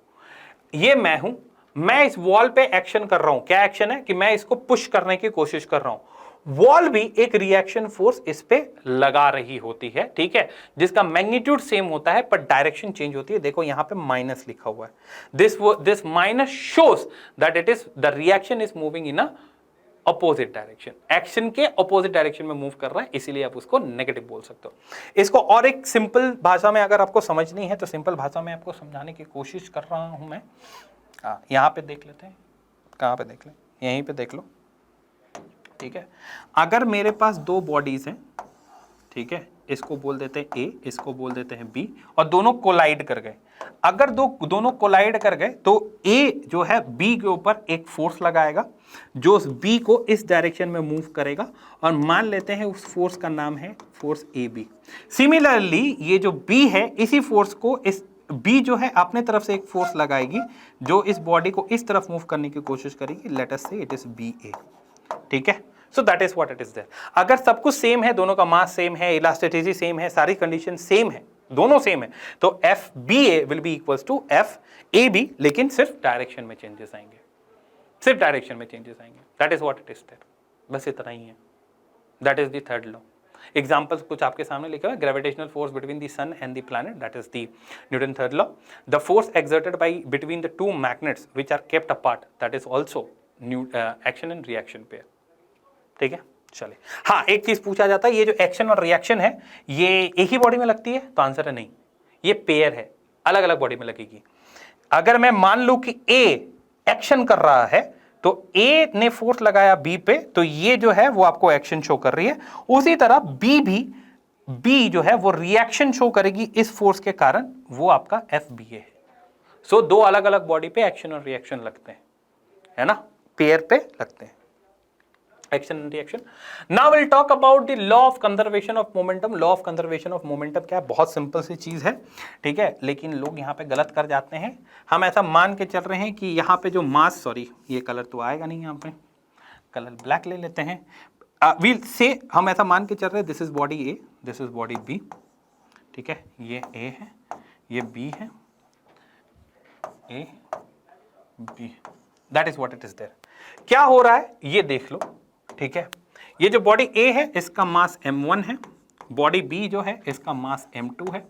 ये मैं हूं, मैं इस वॉल पे एक्शन कर रहा हूं। क्या एक्शन है कि मैं इसको पुश करने की कोशिश कर रहा हूं। वॉल भी एक रिएक्शन फोर्स इस पे लगा रही होती है, ठीक है, जिसका मैग्नीट्यूड सेम होता है पर डायरेक्शन चेंज होती है। देखो यहां पे माइनस लिखा हुआ है, this minus shows that it is the reaction is moving in a opposite direction, action के अपोजिट डायरेक्शन में मूव कर रहा है, इसीलिए आप उसको नेगेटिव बोल सकते हो। इसको और एक सिंपल भाषा में अगर आपको समझनी है तो सिंपल भाषा में आपको समझाने की कोशिश कर रहा हूं मैं। यहां पे देख लेते हैं, कहां पे देख लें, यहीं पे देख लो। ठीक है, अगर मेरे पास दो बॉडीज हैं, ठीक है, इसको बोल देते हैं ए, इसको बोल देते हैं बी, और दोनों कोलाइड कर गए। अगर दोनों कोलाइड कर गए तो ए जो है बी के ऊपर एक फोर्स लगाएगा जो बी को इस डायरेक्शन में मूव करेगा, और मान लेते हैं उस फोर्स का नाम है फोर्स ए बी। सिमिलरली ये जो बी है, इसी फोर्स को इस बी जो है अपने तरफ से एक फोर्स लगाएगी जो इस बॉडी को इस तरफ मूव करने की कोशिश करेगी। लेट अस से इट इज बी ए। ठीक है, so that is what it is there. अगर सब कुछ सेम है, दोनों का मास सेम है, इलास्टिसिटी सेम है, सारी कंडीशन सेम है, दोनों सेम है, तो F B A will be equals to F A B, लेकिन सिर्फ डायरेक्शन में चेंजेस आएंगे, सिर्फ डायरेक्शन में चेंजेस आएंगे। That is what it is there, बस इतना ही है। That is the third law. Examples कुछ आपके सामने लिखा है, gravitational force between the sun and the planet, that is the Newton third law. The force exerted by between the two magnets which are kept apart, that is also action and reaction pair. ठीक है, चलिए। हाँ, एक चीज पूछा जाता है, ये जो एक्शन और रिएक्शन है ये एक ही बॉडी में लगती है, तो आंसर है नहीं, ये पेयर है, अलग अलग बॉडी में लगेगी। अगर मैं मान लूं कि ए एक्शन कर रहा है तो ए ने फोर्स लगाया बी पे, तो ये जो है वो आपको एक्शन शो कर रही है। उसी तरह बी जो है वो रिएक्शन शो करेगी इस फोर्स के कारण, वो आपका एफ बी ए है। सो दो अलग अलग बॉडी पे एक्शन और रिएक्शन लगते हैं, है ना, पेयर पे लगते हैं, action and reaction. Now will talk about the law of conservation of momentum. Law of conservation of momentum क्या है? बहुत सिंपल सी चीज है, ठीक है, लेकिन लोग यहाँ पे गलत कर जाते हैं। हम ऐसा मान के चल रहे हैं कि यहाँ पे जो मास, सॉरी ये कलर तो आएगा नहीं, यहाँ पे कलर ब्लैक ले लेते हैं। विल से हम ऐसा मान के चल रहे हैं, this is body A, this is body B, ठीक है, ये ए है, ये बी है, A B, that is what it is there. क्या हो रहा है ये देख लो, ठीक है, ये जो बॉडी ए है इसका मास m1 है, बॉडी बी जो है इसका मास m2 है,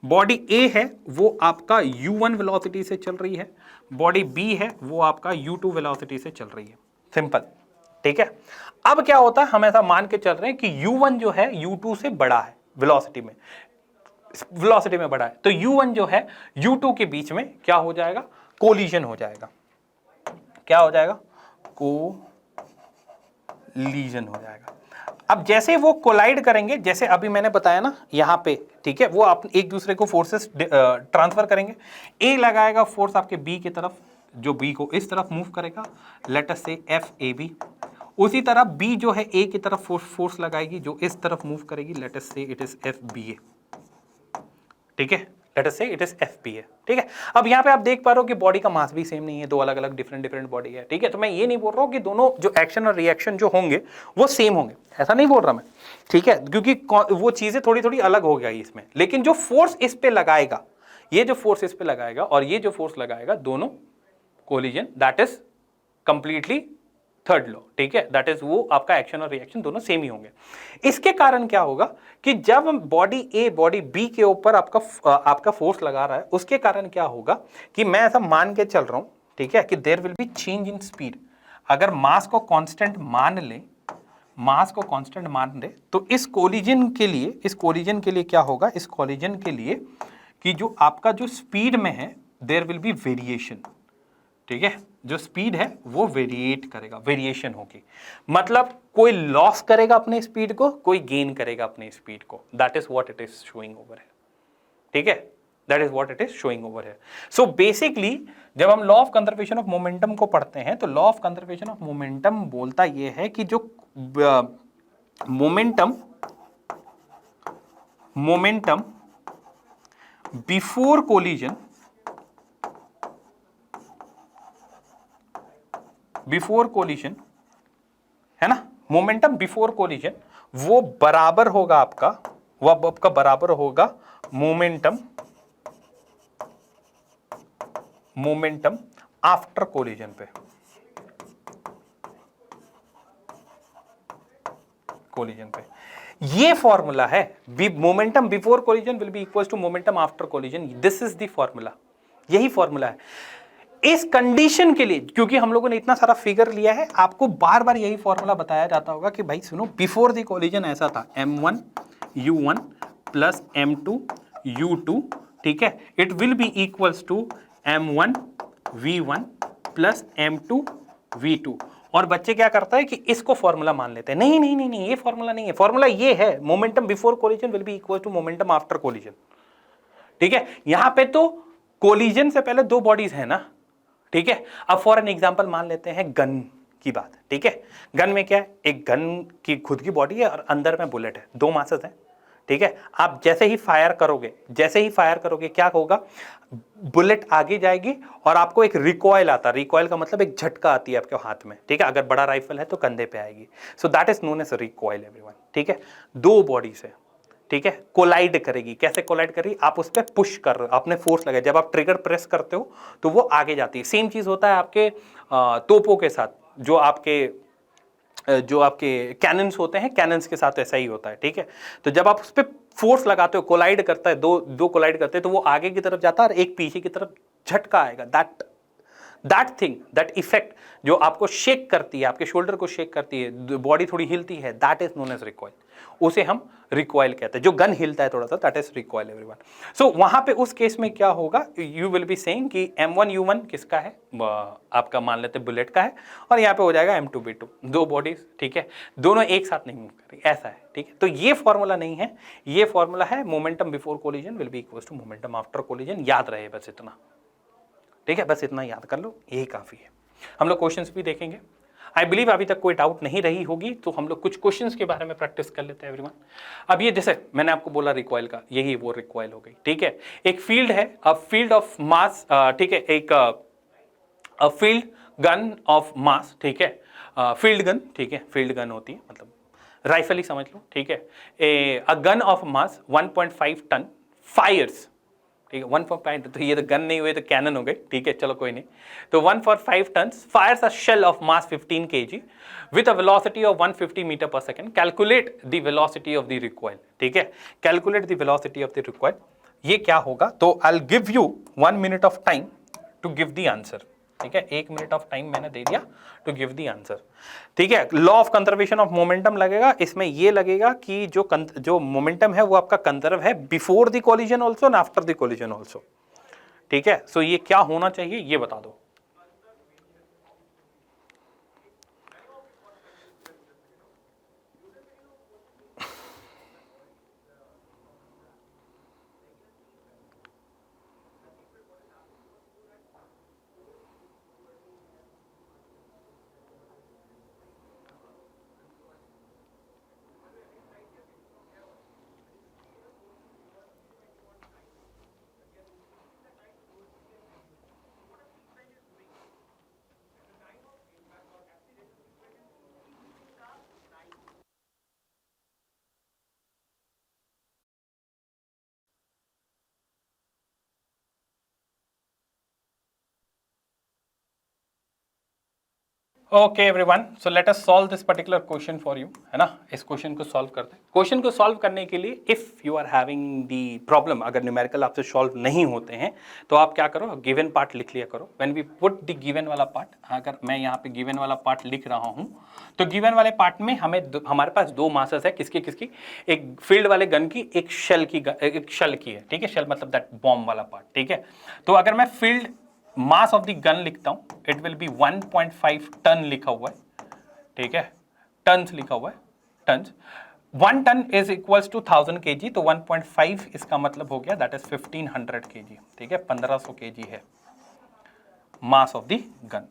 बॉडी ए है वो आपका u1 वेलोसिटी से चल रही है, बॉडी बी है वो आपका u2 वेलोसिटी से चल रही है। सिंपल, ठीक है। अब क्या होता है, हम ऐसा मान के चल रहे हैं कि u1 जो है u2 से बड़ा है वेलोसिटी में बड़ा है, तो u1 जो है u2 के बीच में क्या हो जाएगा? कोलिजन हो जाएगा। क्या हो जाएगा? कोलिजन हो जाएगा। अब जैसे वो कोलाइड करेंगे, जैसे अभी मैंने बताया ना यहाँ पे, ठीक है, वो आप एक दूसरे को फोर्सेस ट्रांसफर करेंगे। ए लगाएगा फोर्स आपके बी की तरफ, जो बी को इस तरफ मूव करेगा, लेट अस से एफ ए बी। उसी तरह बी जो है ए की तरफ फोर्स लगाएगी जो इस तरफ मूव करेगी, लेट अस से it is F B A, ठीक है, लेट अस से it is F B A, ठीक है। अब यहाँ पे आप देख पा रहे हो कि बॉडी का मास भी सेम नहीं है, दो अलग अलग डिफरेंट बॉडी है, ठीक है। तो मैं ये नहीं बोल रहा हूँ कि दोनों जो एक्शन और रिएक्शन जो होंगे वो सेम होंगे, ऐसा नहीं बोल रहा मैं, ठीक है, क्योंकि वो चीजें थोड़ी थोड़ी अलग हो गई इसमें। लेकिन जो फोर्स इस पे लगाएगा, ये जो फोर्स इस पे लगाएगा और ये जो फोर्स लगाएगा, दोनों collision, that is completely third law, ठीक है, दैट इज वो आपका एक्शन और रिएक्शन दोनों सेम ही होंगे। इसके कारण क्या होगा कि जब बॉडी ए बॉडी बी के ऊपर आपका फोर्स लगा रहा है, उसके कारण क्या होगा कि मैं ऐसा मान के चल रहा हूं, ठीक है, कि there will be change in speed. अगर मास को कांस्टेंट मान ले, मास को कांस्टेंट मान ले, तो इस कोलिजन के लिए क्या होगा, इस कोलिजन के लिए कि जो आपका जो स्पीड में है देयर विल बी वेरिएशन, ठीक है, जो स्पीड है वो वेरिएट करेगा, वेरिएशन होगी, मतलब कोई लॉस करेगा अपने स्पीड को, कोई गेन करेगा अपने स्पीड को, that is what it is showing over है, ठीक है, that is what it is showing over है। सो बेसिकली जब हम law of conservation of momentum को पढ़ते हैं तो law of conservation of momentum बोलता यह है कि जो मोमेंटम बिफोर कोलिजन, है ना, मोमेंटम बिफोर कोलिजन वो बराबर होगा आपका, वो आपका बराबर होगा मोमेंटम आफ्टर कोलिजन पे, ये फॉर्मूला है, momentum before collision will be equal to momentum after collision, this is the formula, यही फॉर्मूला है। इस कंडीशन के लिए, क्योंकि हम लोगों ने इतना सारा फिगर लिया है, आपको बार बार यही फॉर्मूला बताया जाता होगा कि भाई सुनो, बिफोर द कोलिजन ऐसा था, m1 u1 plus m2 u2, ठीक है, it will be equals to m1 v1 plus m2 v2। और बच्चे क्या करता है कि इसको फॉर्मूला मान लेते हैं, नहीं नहीं नहीं नहीं, ये फॉर्मूला नहीं है, फॉर्मूला ये है, momentum before collision will be equal to momentum after collision, ठीक है। यहां पे तो कोलिजन से पहले दो बॉडीज है ना, ठीक है। अब फॉर एन एग्जांपल मान लेते हैं गन की बात, ठीक है। गन में क्या है, एक गन की खुद की बॉडी है और अंदर में बुलेट है, दो मासेस हैं, ठीक है। आप जैसे ही फायर करोगे क्या होगा, बुलेट आगे जाएगी और आपको एक रिकॉइल आता है, रिकॉइल का मतलब एक झटका आती है आपके हाथ में, ठीक है। अगर बड़ा राइफल है तो कंधे पे आएगी, so that is known as recoil everyone, ठीक है। दो बॉडी से, ठीक है, कोलाइड करेगी, कैसे कोलाइड करेगी, आप उस पर पुश कर रहे हो, आपने फोर्स लगाया, जब आप ट्रिगर प्रेस करते हो तो वो आगे जाती है। सेम चीज होता है आपके तोपों के साथ, जो आपके कैनन्स होते हैं, कैनन्स के साथ ऐसा ही होता है, ठीक है। तो जब आप उस पर फोर्स लगाते हो, कोलाइड करता है, दो कोलाइड करते हैं, तो वो आगे की तरफ जाता है और एक पीछे की तरफ झटका आएगा, दैट थिंग, दैट इफेक्ट जो आपको शेक करती है, आपके शोल्डर को शेक करती है, बॉडी थोड़ी हिलती है, that is known as recoil, उसे हम रिकॉइल कहते हैं। जो गन हिलता है थोड़ा सा, दैट इज रिकॉइल एवरीवन। सो वहां पे उस केस में क्या होगा, यू विल बी सेइंग कि m1 u1 किसका है, आपका मान लेते बुलेट का है, और यहाँ पे हो जाएगा m2 v2, दो बॉडीज, ठीक है, दोनों एक साथ नहीं मूव करेंगी, ऐसा है, ठीक है। तो ये फॉर्मूला नहीं है, ये फॉर्मूला है momentum before collision will be equal to momentum after collision, याद रहे बस इतना, ठीक है, बस इतना याद कर लो, यही काफी है। हम लोग क्वेश्चंस भी देखेंगे, आई बिलीव अभी तक कोई डाउट नहीं रही होगी, तो हम लोग कुछ क्वेश्चंस के बारे में प्रैक्टिस कर लेते हैं एवरीवन। अब ये जैसे मैंने आपको बोला रिकॉइल का, यही वो रिकॉइल हो गई, ठीक है। एक फील्ड है, अ फील्ड ऑफ मास, ठीक है, एक फील्ड गन ऑफ मास, ठीक है, फील्ड गन, ठीक है, फील्ड गन होती है, मतलब राइफल ही समझ लो, ठीक है। A gun of mass 1.5 ton fires, ठीक है, 1.5, तो ये तो गन नहीं हुए तो कैनन हो गई, ठीक है, चलो कोई नहीं। तो 1.5 tons fires a shell of mass 15 kg with a velocity of 150 metre per second, calculate the velocity of the recoil, ठीक है, calculate the velocity of the recoil. ये क्या होगा, तो I will give you 1 minute of time to give the answer, ठीक है, 1 minute of time मैंने दे दिया टू गिव द आंसर, ठीक है। Law of conservation of momentum लगेगा, इसमें ये लगेगा कि जो मोमेंटम है वो आपका कंजर्व है before the collision also and after the collision also, ठीक है। सो ये क्या होना चाहिए ये बता दो। Okay everyone, so let us solve this particular question for you, है ना। इस क्वेश्चन को सॉल्व करते हैं। क्वेश्चन को सॉल्व करने के लिए if you are having the problem, अगर न्यूमेरिकल आपसे सॉल्व नहीं होते हैं तो आप क्या करो, गिवन पार्ट लिख लिया करो। When we put the given वाला पार्ट, अगर मैं यहाँ पे गिवन वाला पार्ट लिख रहा हूँ तो गिवन वाले पार्ट में हमारे पास दो मासेस है, किसकी किसकी, एक फील्ड वाले गन की, एक शेल की, एक शेल की है, ठीक है। शेल मतलब दैट बॉम्ब वाला पार्ट, ठीक है। तो अगर मैं field mass of the gun लिखता हूं, इट विल बी 1.5 टन लिखा हुआ है, ठीक है। टन्स लिखा हुआ है, tons. 1 ton is equals to 1000 kg, तो 1.5 इसका मतलब हो गया दैट इज 1500 kg, ठीक है। 1500 kg है मास ऑफ द गन।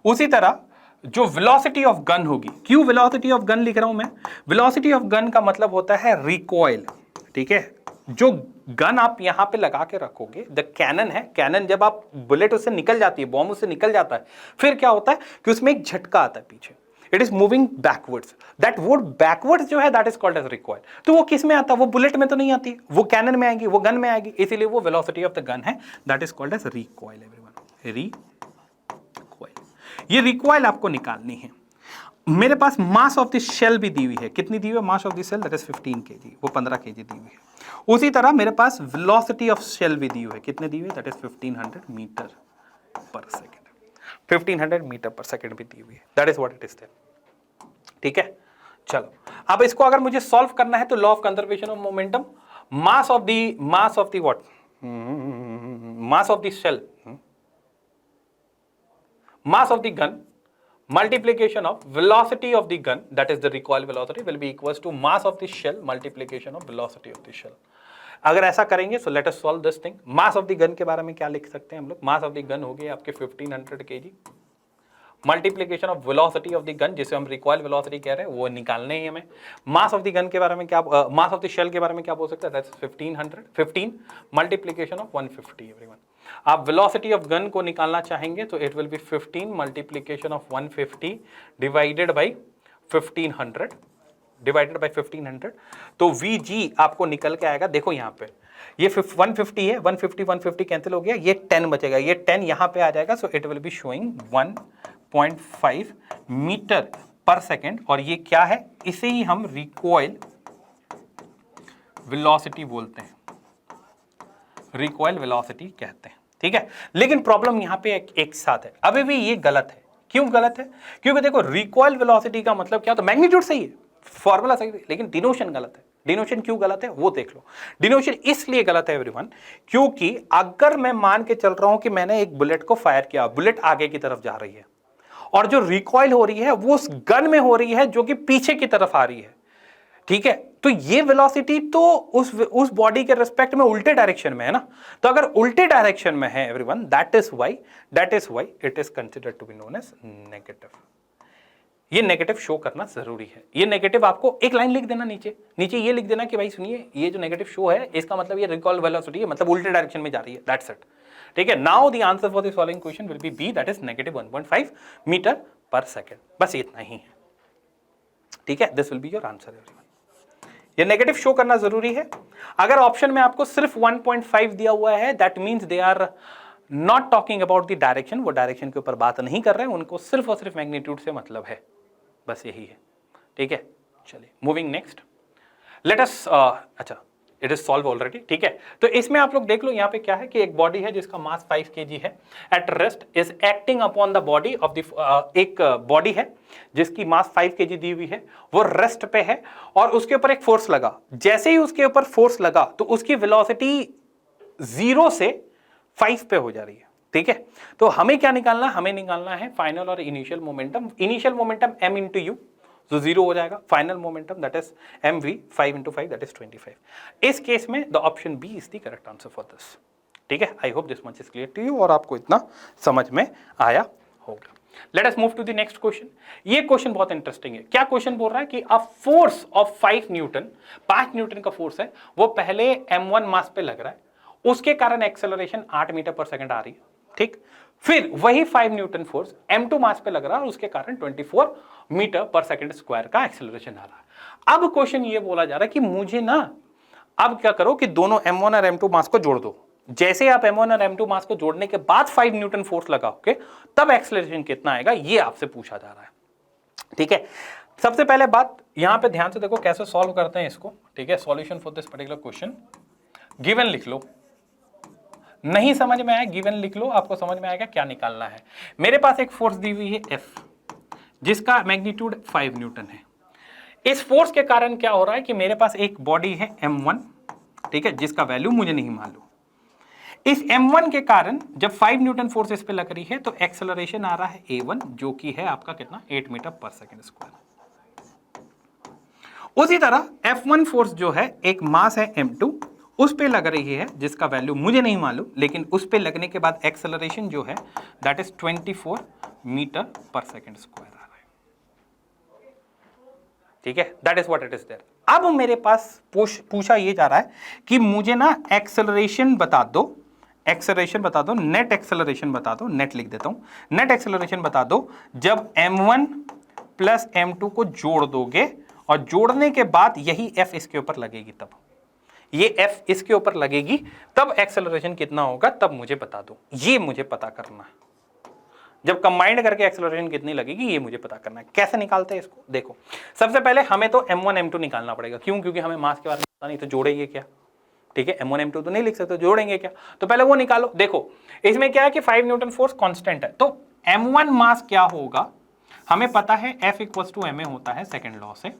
उसी तरह जो वेलोसिटी ऑफ गन होगी, क्यों वेलोसिटी ऑफ गन लिख रहा हूं मैं, वेलोसिटी ऑफ गन का मतलब होता है रिकॉइल, ठीक है। जो गन आप यहां पे लगा के रखोगे, द कैनन है, कैनन जब आप बुलेट उससे निकल जाती है, बॉम्ब उससे निकल जाता है, फिर क्या होता है कि उसमें एक झटका आता है पीछे, it is moving backwards, that word backwards जो है that is called as recoil. तो वो किस में आता है, वो बुलेट में तो नहीं आती, वो कैनन में आएगी, वो गन में आएगी, इसीलिए वो वेलोसिटी ऑफ द गन है, that is called as recoil everyone, recoil. ये रिकॉइल आपको निकालनी है। मेरे पास मास ऑफ द शेल भी दी हुई है, कितनी दी हुई है, mass of the shell that is 15 kg, वो 15 kg दी हुई है। उसी तरह मेरे पास वेलोसिटी ऑफ शेल भी दी हुई है, कितने दी हुई है, that is 1500 metre per second, 1500 metre per second भी दी हुई है, that is what it is there, ठीक है। चलो अब इसको अगर मुझे सॉल्व करना है तो law of conservation of momentum, mass of the what, mass of the shell, mass of the gun multiplication of velocity of the gun, that is the recoil velocity, will be equals to mass of the shell multiplication of velocity of the shell। अगर ऐसा करेंगे so let us solve this thing। mass of the gun के बारे में क्या लिख सकते हैं हम लोग, mass of the gun हो गए आपके 1500 kg, multiplication of velocity of the gun, जिसे हम रिकॉइल वेलोसिटी कह रहे हैं, वो निकालने ही हमें। मास ऑफ द गन के बारे में क्या, मास ऑफ द शेल के बारे में क्या बोल सकते हैं, दैट्स 15 मल्टीप्लीकेशन ऑफ 150 एवरीवन। आप वेलोसिटी ऑफ गन को निकालना चाहेंगे तो it will B 15 multiplication of 150 divided by 1500, divided by 1500, तो Vg आपको निकल के आएगा, देखो यहाँ पे ये 150 है, 150 कैंसिल हो गया, ये 10 बचेगा, ये 10 यहाँ पे आ जाएगा, so it will be showing 1.5 metre पर सेकेंड, और ये क्या है, इसे ही हम रिकॉइल वेलोसिटी बोलते हैं, रिकॉइल वेलोसिटी कहते हैं, ठीक है। लेकिन प्रॉब्लम यहाँ पे एक साथ है, अभी भी ये गलत है। क्यों गलत है, क्योंकि देखो रिकॉइल वेलोसिटी का मतलब क्या, तो मैग्नीट्यूड सही है, फॉर्मूला सही है, लेकिन डिनोशन गलत है। डिनोशन क्यों गलत है वो देख लो। डिनोशन इसलिए गलत है एवरीवन, क्योंकि अगर मैं मान के चल रहा हूं कि मैंने एक बुलेट को फायर किया, बुलेट आगे की तरफ जा रही है, और जो रिकॉइल हो रही है वो उस गन में हो रही है जो कि पीछे की तरफ आ रही है, ठीक है। तो ये वेलोसिटी तो उस बॉडी के रिस्पेक्ट में उल्टे डायरेक्शन में है ना, तो अगर उल्टे डायरेक्शन में है everyone, that is why it is considered to be known as negative. ये नेगेटिव शो करना जरूरी है। ये नेगेटिव आपको एक लाइन लिख देना, नीचे ये लिख देना कि भाई सुनिए, ये जो नेगेटिव शो है इसका मतलब ये रिकॉइल वेलोसिटी है, मतलब उल्टे डायरेक्शन में जा रही है, दैट्स इट, ठीक है। Now the answer for the following question will be B, that is negative 1.5 metre पर सेकेंड, बस इतना ही है, ठीक है। This will be your answer everyone. ये नेगेटिव शो करना जरूरी है। अगर ऑप्शन में आपको सिर्फ 1.5 दिया हुआ है, that means they are not talking about the direction, वो डायरेक्शन के ऊपर बात नहीं कर रहे हैं, उनको सिर्फ और सिर्फ मैग्नीट्यूड से मतलब है, बस यही है, ठीक है। चलिए मूविंग नेक्स्ट, लेट अस, अच्छा इट इज सॉल्व ऑलरेडी, ठीक है। तो इसमें आप लोग देख लो यहाँ पे क्या है कि एक बॉडी है जिसका मास 5 kg है, at rest is acting upon the body of the, एक बॉडी है जिसकी मास 5 kg दी हुई है, वो रेस्ट पे है और उसके ऊपर एक फोर्स लगा, जैसे ही उसके ऊपर फोर्स लगा तो उसकी वेलोसिटी 0 से 5 पे हो जा रही है, ठीक है। तो हमें क्या निकालना है, हमें निकालना है फाइनल और initial momentum. Initial momentum m into u, जो 0 हो जाएगा, final momentum that is mv, 5 into 5 that is 25। इस केस में the option B is the correct answer for this, ठीक है। I hope this much is clear to you और आपको इतना समझ में आया होगा। Let us move to the next question. ये क्वेश्चन बहुत इंटरेस्टिंग है। क्या क्वेश्चन बोल रहा है कि a force of 5 Newton, 5 Newton का फोर्स है, वो पहले m1 मास पे लग रहा है, उसके कारण एक्सेलरेशन 8 मीटर पर सेकंड आ रही है, ठीक। फिर वही 5 न्यूटन फोर्स m2 मास पे लग रहा है और उसके कारण 24 मीटर पर सेकंड स्क्वायर का एक्सेलरेशन आ रहा है। अब क्वेश्चन ये बोला जा रहा है कि मुझे ना, अब क्या करो कि दोनों m1 और m2 मास को जोड़ दो, जैसे आप M1 और M2 मास को जोड़ने के बाद 5 न्यूटन फोर्स लगाओगे तब एक्सेलरेशन कितना आएगा, ये आपसे पूछा जा रहा है। ठीक है, सबसे पहले बात यहां पे ध्यान से देखो कैसे सॉल्व करते हैं इसको। ठीक है, solution for this particular question, given लिख लो, नहीं समझ में आया गिवन लिख लो, आपको समझ में आएगा क्या निकालना है। मेरे पास एक फोर्स दी हुई है F, जिसका मैग्नीट्यूड 5 न्यूटन है। इस फोर्स के कारण क्या हो रहा है कि मेरे पास एक बॉडी है M1, ठीक है, जिसका वैल्यू मुझे नहीं मालूम। इस M1 के कारण जब 5 न्यूटन फोर्स इस पे लग रही है तो एक्सेलरेशन आ रहा है A1, जो कि है आपका कितना 8 मीटर पर सेकंड स्क्वायर। उसी तरह F1 फोर्स जो है एक मास है M2, उस पे लग रही है जिसका वैल्यू मुझे नहीं मालूम, लेकिन उस पे लगने के बाद एक्सेलरेशन जो है that is 24 metre per second square आ रहा है। ठीक है, that is what it is there. अब मेरे पास पूछा ये जा रहा है कि मुझे ना एक्सेलरेशन बता दो, एक्सेलरेशन बता दो, नेट एक्सेलरेशन बता दो, नेट लिख देता हूं, नेट एक्सेलरेशन बता दो जब M1 प्लस M2 को जोड़ दोगे और जोड़ने के बाद यही F इसके ऊपर लगेगी, तब ये F इसके ऊपर लगेगी तब एक्सेलरेशन कितना होगा, तब मुझे बता दो। ये मुझे पता करना है, जब कंबाइंड करके एक्सेलरेशन कितनी लगेगी ये मुझे पता करना है। कैसे निकालते हैं इसको, देखो सबसे पहले हमें तो M1 M2 निकालना पड़ेगा। क्यों? क्योंकि हमें मास के बारे में पता नहीं, तो जोड़ेंगे क्या। ठीक है, M1 M2 तो नहीं लिख सकते, जोड़ेंगे क्या, तो पहले वो निकालो। देखो इसमें क्या है कि 5 न्यूटन फोर्स कांस्टेंट है, तो M1 मास क्या होगा हमें पता है, F इक्वल्स टू ma होता है सेकेंड लॉ से।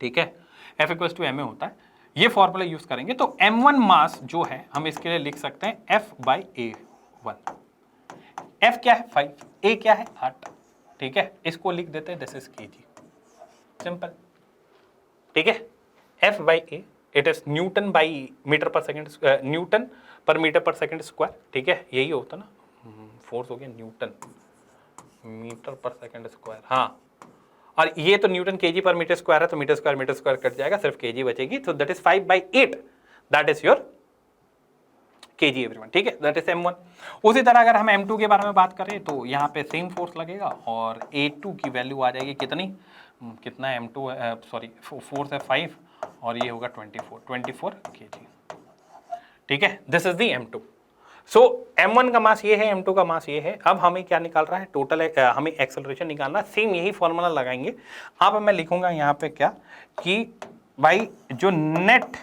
ठीक है, F इक्वल्स टू ma होता है, ये फॉर्मूला यूज करेंगे तो M1 मास जो है हम इसके लिए लिख सकते हैं F बाई A1। F क्या है 5, A क्या है 8। ठीक है, इसको लिख देते हैं दिस इज kg, सिंपल। ठीक है, F by A it is newton by metre per second, newton per metre per second square. ठीक है, यही होता ना, फोर्स हो गया newton metre per second square, हाँ, और ये तो newton kg per metre square है, तो मीटर स्क्वायर कट जाएगा, सिर्फ केजी बचेगी, तो that is 5/8, that is your KG everyone. ठीक है, दैट इज M1। उसी तरह अगर हम M2 के बारे में बात करें तो यहाँ पे सेम फोर्स लगेगा और A2 की वैल्यू आ जाएगी कितनी, कितना M2 सॉरी फोर्स है 5 और ये होगा 24 केजी। ठीक है, this is the M2। So M1 का मास ये है, M2 का मास ये है। अब हमें क्या निकाल रहा है, टोटल हमें एक्सेलरेशन निकालना, सेम यही फॉर्मूला लगाएंगे। अब मैं लिखूंगा यहाँ पे क्या कि भाई जो नेट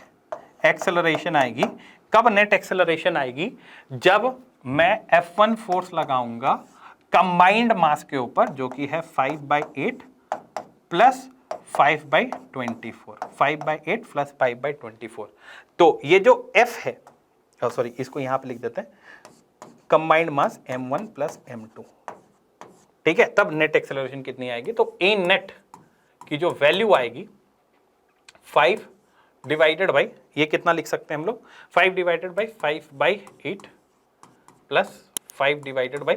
एक्सेलरेशन आएगी, कब नेट एक्सेलरेशन आएगी, जब मैं F1 फोर्स लगाऊंगा कंबाइंड मास के ऊपर जो कि है 5/8 प्लस 5/24, 5/8 प्लस 5/24। तो ये जो F है, सॉरी इसको यहां पे लिख देते हैं कंबाइंड मास M1 प्लस M2। ठीक है, तब नेट एक्सेलरेशन कितनी आएगी, तो ए नेट की जो वैल्यू आएगी 5 डिवाइडेड बाई, ये कितना लिख सकते हैं हम लोग, 5 divided by 5/8 plus 5 divided by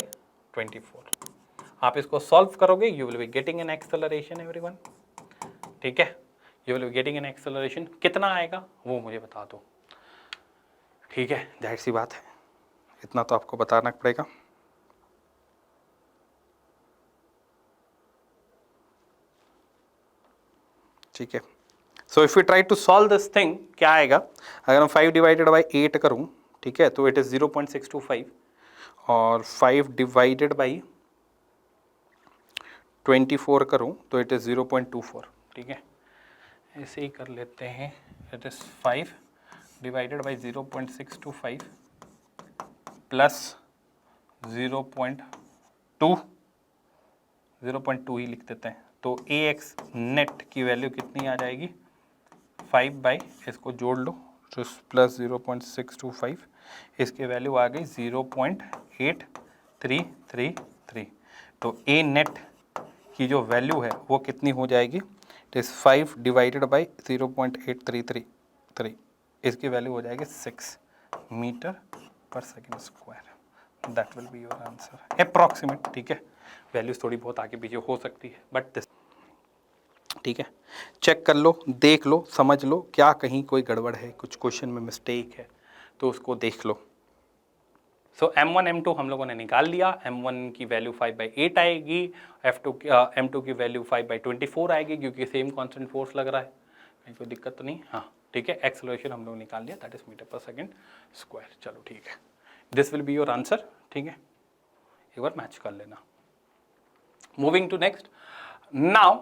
24। आप इसको सॉल्व करोगे, you will be getting an acceleration everyone. ठीक है, you will be getting an acceleration, कितना आएगा वो मुझे बता दो। ठीक है, जाहिर सी बात है, इतना तो आपको बताना पड़ेगा। ठीक है, so if you try to solve this thing, क्या आएगा, अगर मैं 5 डिवाइडेड बाई 8 करूं, ठीक है, तो इट इज 0.625 और 5 डिवाइडेड बाई 24 करूं तो इट इज 0.24। ठीक है, ऐसे ही कर लेते हैं, it is 5 divided by 0.625 plus 0.2 ही लिख देते हैं, तो AX नेट की वैल्यू कितनी आ जाएगी 5 बाई, इसको जोड़ लो तो प्लस 0.625, इसकी वैल्यू आ गई 0.8333। तो A नेट की जो वैल्यू है वो कितनी हो जाएगी, इट इज़ 5 डिवाइडेड बाई 0.8333, इसकी वैल्यू हो जाएगी 6 मीटर पर second square. That will be your answer approximate. ठीक है, वैल्यूज थोड़ी बहुत आगे पीछे हो सकती है बट दिस, ठीक है, चेक कर लो, देख लो, समझ लो, क्या कहीं कोई गड़बड़ है, कुछ क्वेश्चन में मिस्टेक है तो उसको देख लो। सो M1 M2 हम लोगों ने निकाल लिया। M1 की वैल्यू 5/8 आएगी, M2 की वैल्यू 5/24 आएगी, क्योंकि सेम कांस्टेंट फोर्स लग रहा है, कहीं कोई दिक्कत तो नहीं, हाँ ठीक है, एक्सेलरेशन हम लोग निकाल लिया, दैट इज मीटर पर सेकेंड स्क्वायर। चलो ठीक है, this will be your answer. ठीक है, एक बार मैच कर लेना। Moving to next, now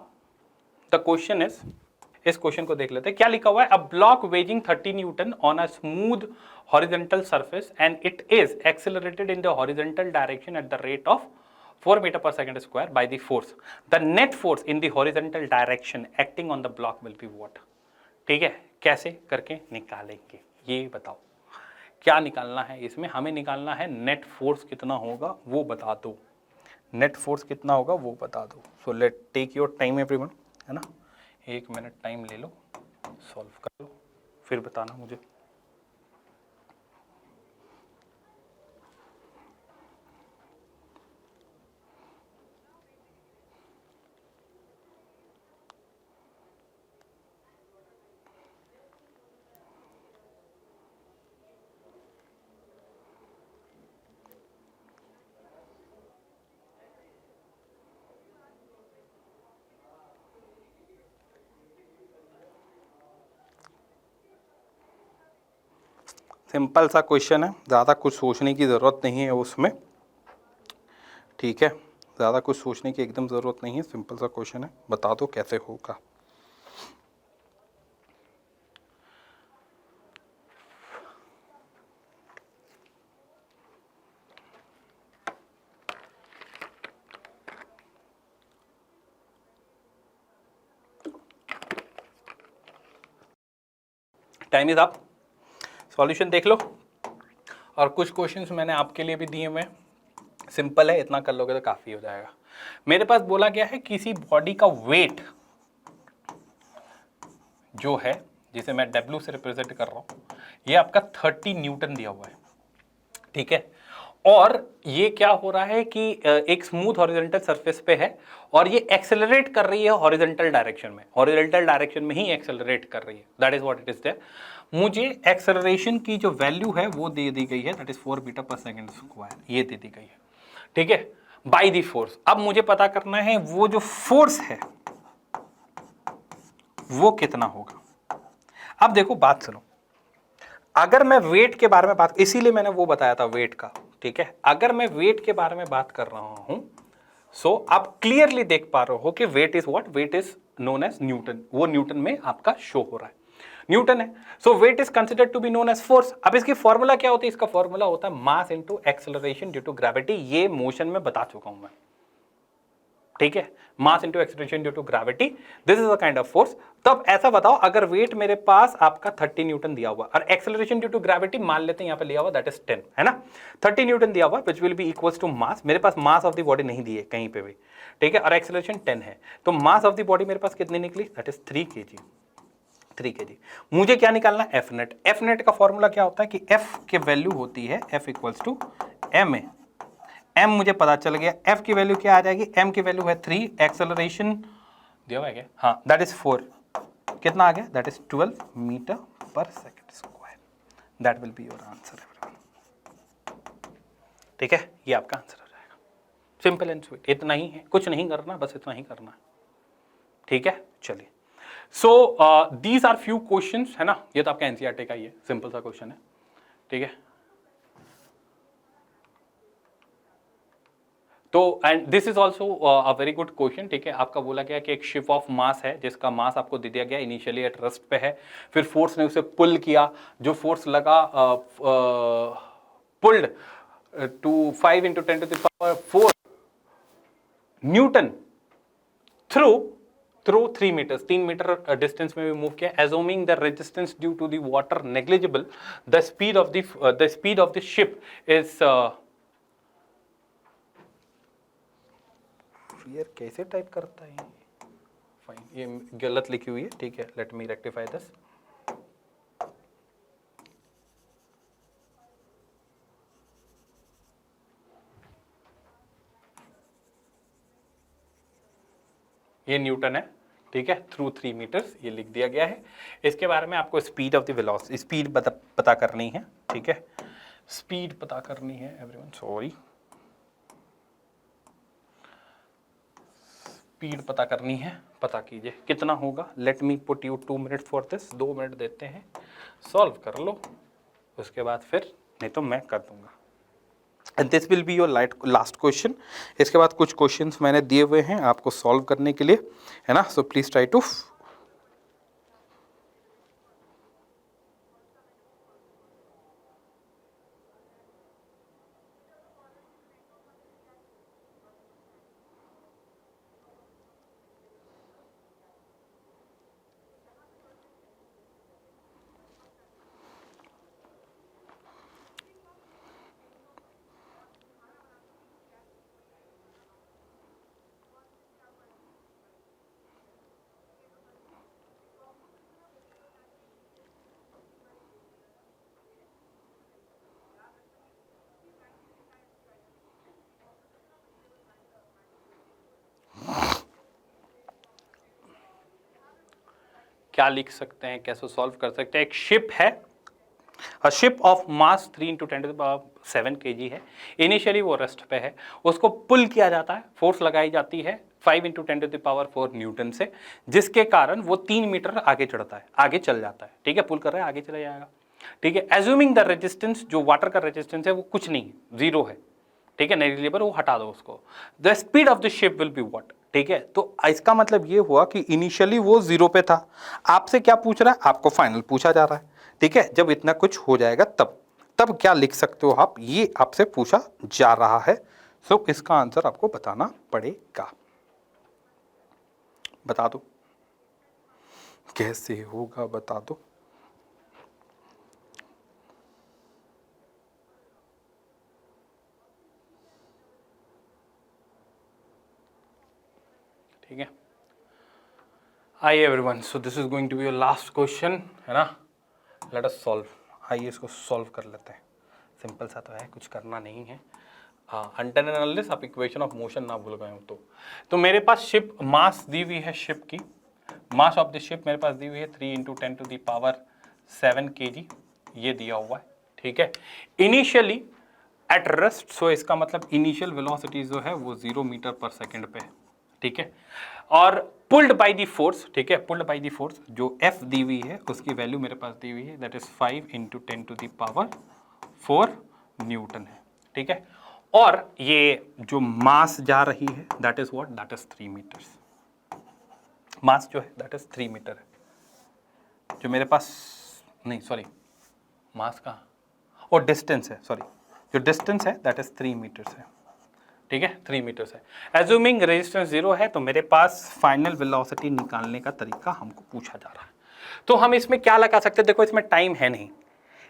the question is, इस क्वेश्चन को देख लेते हैं, क्या लिखा हुआ है, a block weighing 30 newton on a smooth horizontal surface and it is accelerated in the horizontal direction at the rate of 4 metre पर second square by the force, the net force in the horizontal direction acting on the block will be what. ठीक है, कैसे करके निकालेंगे ये बताओ, क्या निकालना है इसमें, हमें निकालना है नेट फोर्स कितना होगा वो बता दो, नेट फोर्स कितना होगा वो बता दो। So let take your time everyone, है ना, 1 मिनट टाइम ले लो, सॉल्व कर लो, फिर बताना मुझे। सिंपल सा क्वेश्चन है, ज़्यादा कुछ सोचने की ज़रूरत नहीं है उसमें। ठीक है, ज़्यादा कुछ सोचने की एकदम ज़रूरत नहीं है, सिंपल सा क्वेश्चन है, बता दो कैसे होगा। टाइम इज अप, सॉल्यूशन देख लो, और कुछ क्वेश्चंस मैंने आपके लिए भी दिए हुए हैं, सिंपल है, इतना कर लोगे तो काफ़ी हो जाएगा। मेरे पास बोला गया है किसी बॉडी का वेट जो है, जिसे मैं W से रिप्रेजेंट कर रहा हूँ, ये आपका 30 न्यूटन दिया हुआ है। ठीक है, और ये क्या हो रहा है कि एक स्मूथ हॉरिजॉन्टल सरफेस पे है और ये एक्सेलरेट कर रही है हॉरिजॉन्टल डायरेक्शन में, हॉरिजॉन्टल डायरेक्शन में ही एक्सेलरेट कर रही है, that is what it is there. मुझे एक्सेलरेशन की जो वैल्यू है वो दे दी गई है, that is 4 metre per second square, ये दे दी गई है। ठीक है, बाय दी फोर्स। अब मुझे पता करना है वो जो फोर्स है वो कितना होगा। अब देखो बात सुनो, अगर मैं वेट के बारे में बात, इसीलिए मैंने वो बताया था वेट का। ठीक है, अगर मैं वेट के बारे में बात कर रहा हूं, सो आप क्लियरली देख पा रहे हो कि weight is what, weight is known as newton, वो न्यूटन में आपका शो हो रहा है, न्यूटन है। So weight is considered to be known as force. अब इसकी फॉर्मूला क्या होती है, इसका फॉर्मूला होता है mass into acceleration due to gravity, ये मोशन में बता चुका हूं मैं। ठीक है, mass into acceleration due to gravity, this is a kind of force. तब ऐसा बताओ, अगर वेट मेरे पास आपका 30 न्यूटन दिया हुआ और एक्सेलरेशन ड्यू टू ग्रेविटी मान लेते हैं यहां पे लिया हुआ, दैट इज 10, है ना, 30 न्यूटन दिया हुआ which will be equals to mass, मेरे पास मास ऑफ द बॉडी नहीं दी है कहीं पे भी। ठीक है, और एक्सेलरेशन 10 है, तो मास ऑफ द बॉडी मेरे पास कितनी निकली, दैट इज 3 kg, 3 kg। मुझे क्या निकालना है, एफ नेट। एफ नेट का फॉर्मूला क्या होता है कि एफ की वैल्यू होती है F equals to M A. M मुझे पता चल गया, एफ की वैल्यू क्या आ जाएगी, एम की वैल्यू है 3, एक्सेलरेशन दिया हुआ है क्या, हाँ, दैट इज 4, कितना आ गया, दैट इज 12 मीटर पर second square, that will be your answer everyone. ठीक है, ये आपका आंसर हो जाएगा, सिंपल एंड स्वीट, इतना ही है, कुछ नहीं करना, बस इतना ही करना है। ठीक है, चलिए, so these are few questions, है ना, ये तो आपका एनसीईआरटी का ही है, सिंपल सा क्वेश्चन है। ठीक है, तो and this is also a very good question. ठीक है, आपका बोला गया कि एक शिप ऑफ मास है जिसका मास आपको दे दिया गया, इनिशियली एट रेस्ट पे है, फिर फोर्स ने उसे पुल किया, जो फोर्स लगा pulled to 5 × 10⁴ newton through 3 metres, 3 metre distance में भी मूव किया, assuming the resistance due to the water negligible, the speed of the ship is यार कैसे टाइप करता है, फाइन, ये गलत लिखी हुई है। ठीक है, लेट मी रेक्टिफाई दिस। ये न्यूटन है, ठीक है, थ्रू 3 मीटर्स ये लिख दिया गया है। इसके बारे में आपको speed of the velocity, speed पता करनी है। ठीक है, स्पीड पता करनी है एवरीवन, सॉरी, स्पीड पता करनी है, पता कीजिए कितना होगा। Let me put you 2 minute for this, 2 minute देते हैं, सॉल्व कर लो, उसके बाद फिर नहीं तो मैं कर दूंगा। And this will be your last question. इसके बाद कुछ क्वेश्चंस मैंने दिए हुए हैं आपको सॉल्व करने के लिए, है ना। So please try to. क्या लिख सकते हैं, कैसे सॉल्व कर सकते हैं। एक शिप है, a ship of mass 3 × 10⁷ kg है। इनिशियली वो रेस्ट पे है, उसको पुल किया जाता है, फोर्स लगाई जाती है 5 × 10⁴ न्यूटन से, जिसके कारण वो 3 मीटर आगे चढ़ता है, आगे चल जाता है। ठीक है, पुल कर रहा है, आगे चला जाएगा। ठीक है, एज्यूमिंग द रेजिस्टेंस, जो वाटर का रेजिस्टेंस है वो कुछ नहीं, जीरो है। ठीक है, नेग्लिजिबल, वो हटा दो उसको। The speed of the ship will be what. ठीक है, तो इसका मतलब ये हुआ कि इनिशियली वो जीरो पे था। आपसे क्या पूछ रहा है, आपको फाइनल पूछा जा रहा है। ठीक है, जब इतना कुछ हो जाएगा तब क्या लिख सकते हो आप, ये आपसे पूछा जा रहा है। सो इसका आंसर आपको बताना पड़ेगा। बता दो कैसे होगा, बता दो। ठीक है, आइए everyone, so this is going to be your last question, है ना। Let us solve. आइए इसको सॉल्व कर लेते हैं। सिंपल सा तो है, कुछ करना नहीं है। हाँ, अनटिल एंड अनलेस आप इक्वेशन ऑफ मोशन ना भूल गए हो तो मेरे पास शिप मास दी हुई है, शिप की मास ऑफ द शिप मेरे पास दी हुई है 3 × 10⁷ kg, ये दिया हुआ है। ठीक है, इनिशियली एट रेस्ट, सो इसका मतलब इनिशियल वेलोसिटी जो है वो 0 मीटर पर सेकेंड पे है। ठीक है, और पुल्ड बाय द फोर्स, ठीक है, पुल्ड बाय द फोर्स जो F दी हुई है उसकी वैल्यू मेरे पास दी हुई है, दैट इज 5 × 10⁴ न्यूटन है। ठीक है, और ये जो मास जा रही है that is what, that is 3 metres. Mass जो है दैट इज 3 मीटर है। जो मेरे पास, नहीं सॉरी, मास कहाँ, और डिस्टेंस है, सॉरी, जो डिस्टेंस है दैट इज 3 मीटर्स है। ठीक है, 3 मीटर्स है। एज्यूमिंग रेजिस्टेंस 0 है, तो मेरे पास फाइनल वेलोसिटी निकालने का तरीका हमको पूछा जा रहा है। तो हम इसमें क्या लगा सकते हैं, देखो इसमें टाइम है नहीं,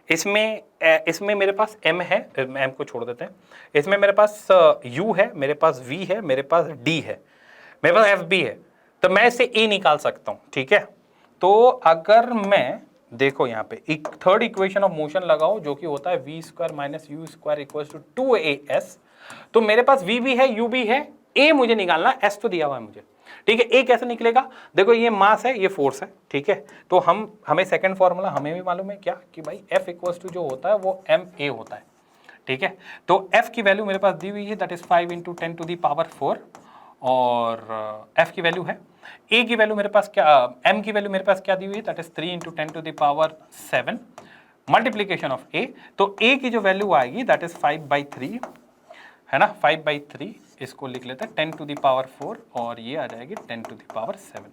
इसमें मेरे पास m है, m को छोड़ देते हैं। इसमें मेरे पास u है, मेरे पास v है, मेरे पास d है, मेरे पास fb है, तो मैं इसे a निकाल सकता हूं। ठीक है, तो अगर मैं देखो यहाँ पे एक थर्ड इक्वेशन ऑफ मोशन लगाओ जो कि होता है v² - u² = 2as, तो मेरे पास v भी है, u भी है, a मुझे निकालना, s तो दिया हुआ है मुझे। ठीक है, a कैसे निकलेगा, देखो ये मास है, ये फोर्स है। ठीक है, तो हमें सेकंड फॉर्मूला हमें भी मालूम है क्या, कि भाई F = जो होता है वो ma होता है। ठीक है, तो F की वैल्यू मेरे पास दी हुई है, दैट इज 5 × 10⁴, और F की वैल्यू है, A की वैल्यू मेरे पास क्या, M की वैल्यू मेरे पास क्या दी हुई है, that is 3 × 10⁷ multiplication of A। तो A की जो वैल्यू आएगी दैट इज 5/3, है ना, 5/3, इसको लिख लेते हैं 10⁴, और ये आ जाएगी 10⁷।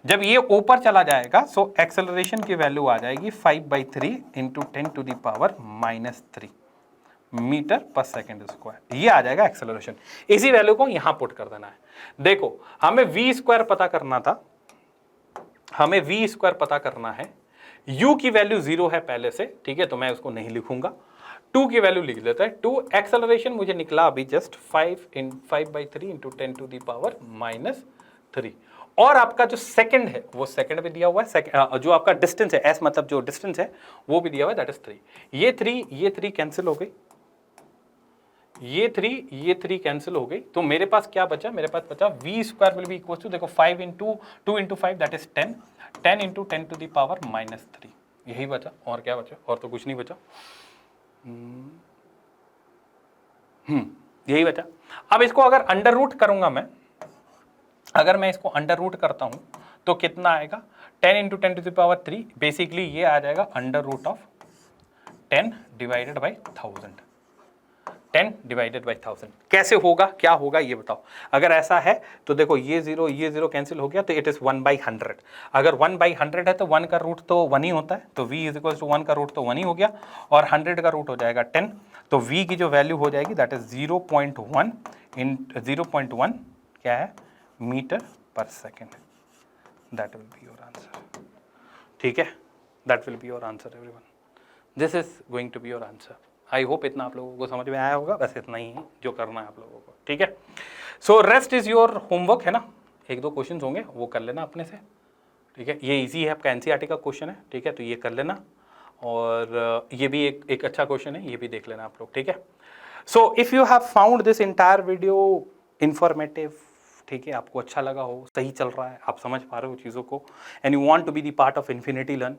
जब ये ऊपर चला जाएगा सो एक्सेलरेशन की वैल्यू आ जाएगी 5/3 × 10⁻³ मीटर पर सेकेंड स्क्वायर, ये आ जाएगा एक्सेलरेशन। इसी वैल्यू को यहां पुट कर देना है। देखो हमें v² पता करना था, हमें v² पता करना है, u की वैल्यू 0 है पहले से। ठीक है, तो मैं उसको नहीं लिखूंगा, 2 की वैल्यू लिख लेता है। 2 एक्सेलरेशन मुझे निकला अभी जस्ट 5/3 × 10⁻³ और आपका जो सेकंड है वो सेकंड भी दिया हुआ है, जो आपका डिस्टेंस है s मतलब जो डिस्टेंस है वो भी दिया हुआ है, दैट इज 3। ये 3 कैंसिल हो गई, ये 3 कैंसिल हो गई, तो मेरे पास क्या बचा, मेरे पास बचा v² will be equal to, देखो 5 × 2 × 5 दैट इज 10, 10 × 10⁻³ यही बचा, और क्या बचा, और तो कुछ नहीं बचा। यही बचा। अब इसको अगर अंडर रूट करूंगा मैं, अगर मैं इसको अंडर रूट करता हूँ तो कितना आएगा, 10 into 10 to the power 3, basically ये आ जाएगा under root of 10 divided by 1000, 10 divided by 1000। कैसे होगा, क्या होगा ये बताओ। अगर ऐसा है तो देखो ये जीरो कैंसिल हो गया, तो इट इज 1/100। अगर 1/100 है तो 1 का रूट तो 1 ही होता है, तो v इज इक्वल टू 1 का रूट तो 1 ही हो गया, और 100 का रूट हो जाएगा 10, तो v की जो वैल्यू हो जाएगी दैट इज 0.1 इन 0.1 क्या है, मीटर पर second. That will be your answer. ठीक है, that will be your answer everyone. This is going to be your answer. I hope इतना आप लोगों को समझ में आया होगा, बस इतना ही है जो करना है आप लोगों को। ठीक है, so rest is your homework, है ना। 1-2 क्वेश्चन होंगे वो कर लेना अपने से। ठीक है, ये इजी है, आपका एनसीईआरटी का क्वेश्चन है। ठीक है, तो ये कर लेना, और ये भी एक अच्छा क्वेश्चन है, ये भी देख लेना आप लोग। ठीक है, so if you have found this entire video informative, ठीक है, आपको अच्छा लगा हो, सही चल रहा है, आप समझ पा रहे हो चीज़ों को, and you want to be the part of Infinity Learn,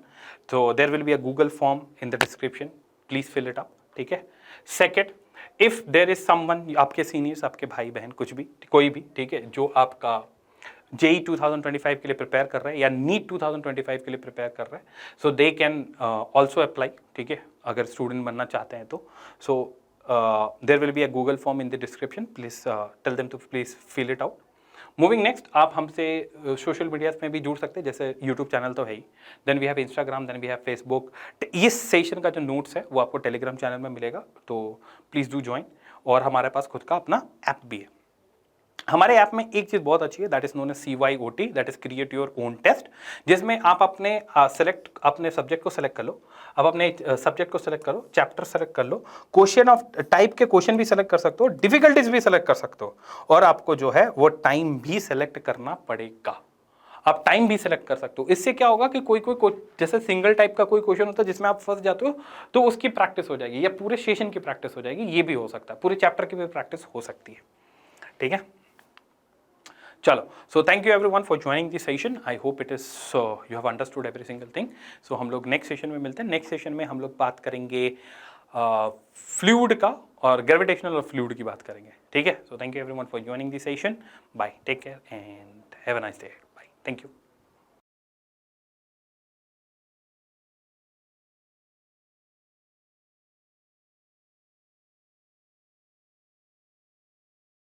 तो there will be a Google form in the description, please fill it up. ठीक है, second, if there is someone, आपके सीनियर्स, आपके भाई बहन, कुछ भी, कोई भी, ठीक है, जो आपका जेई 2025 के लिए प्रिपेयर कर रहे हैं या नीट 2025 के लिए प्रिपेयर कर रहे हैं, so they can also apply. ठीक है, अगर स्टूडेंट बनना चाहते हैं तो, so there will be a Google form in the description, please tell them to please fill it out. Moving next, आप हमसे सोशल मीडियाज में भी जुड़ सकते हैं, जैसे यूट्यूब चैनल तो है ही, then we have Instagram, then we have Facebook. इस सेशन का जो नोट्स है वो आपको टेलीग्राम चैनल में मिलेगा, तो प्लीज़ डू ज्वाइन। और हमारे पास खुद का अपना ऐप भी है। हमारे ऐप में एक चीज़ बहुत अच्छी है, that is known as CYOT, that is create your own test, जिसमें आप अपने अपने सब्जेक्ट को सेलेक्ट कर लो, आप अपने सब्जेक्ट को सेलेक्ट करो, चैप्टर सेलेक्ट कर लो, क्वेश्चन ऑफ टाइप के क्वेश्चन भी सेलेक्ट कर सकते हो, डिफिकल्टीज भी सेलेक्ट कर सकते हो, और आपको जो है वो टाइम भी सेलेक्ट करना पड़ेगा। आप टाइम भी सेलेक्ट कर सकते हो। इससे क्या होगा कि कोई जैसे सिंगल टाइप का कोई क्वेश्चन होता है जिसमें आप फंस जाते हो, तो उसकी प्रैक्टिस हो जाएगी, या पूरे सेशन की प्रैक्टिस हो जाएगी, ये भी हो सकता है, पूरे चैप्टर की भी प्रैक्टिस हो सकती है। ठीक है, चलो, so thank you everyone for joining this session. I hope it is you have understood every single thing. So हम लोग नेक्स्ट सेशन में मिलते हैं। नेक्स्ट सेशन में हम लोग बात करेंगे फ्लूइड का, और ग्रेविटेशनल और फ्लूइड की बात करेंगे। ठीक है, so thank you everyone for joining this session. Bye, take care and have a nice day. Bye, thank you.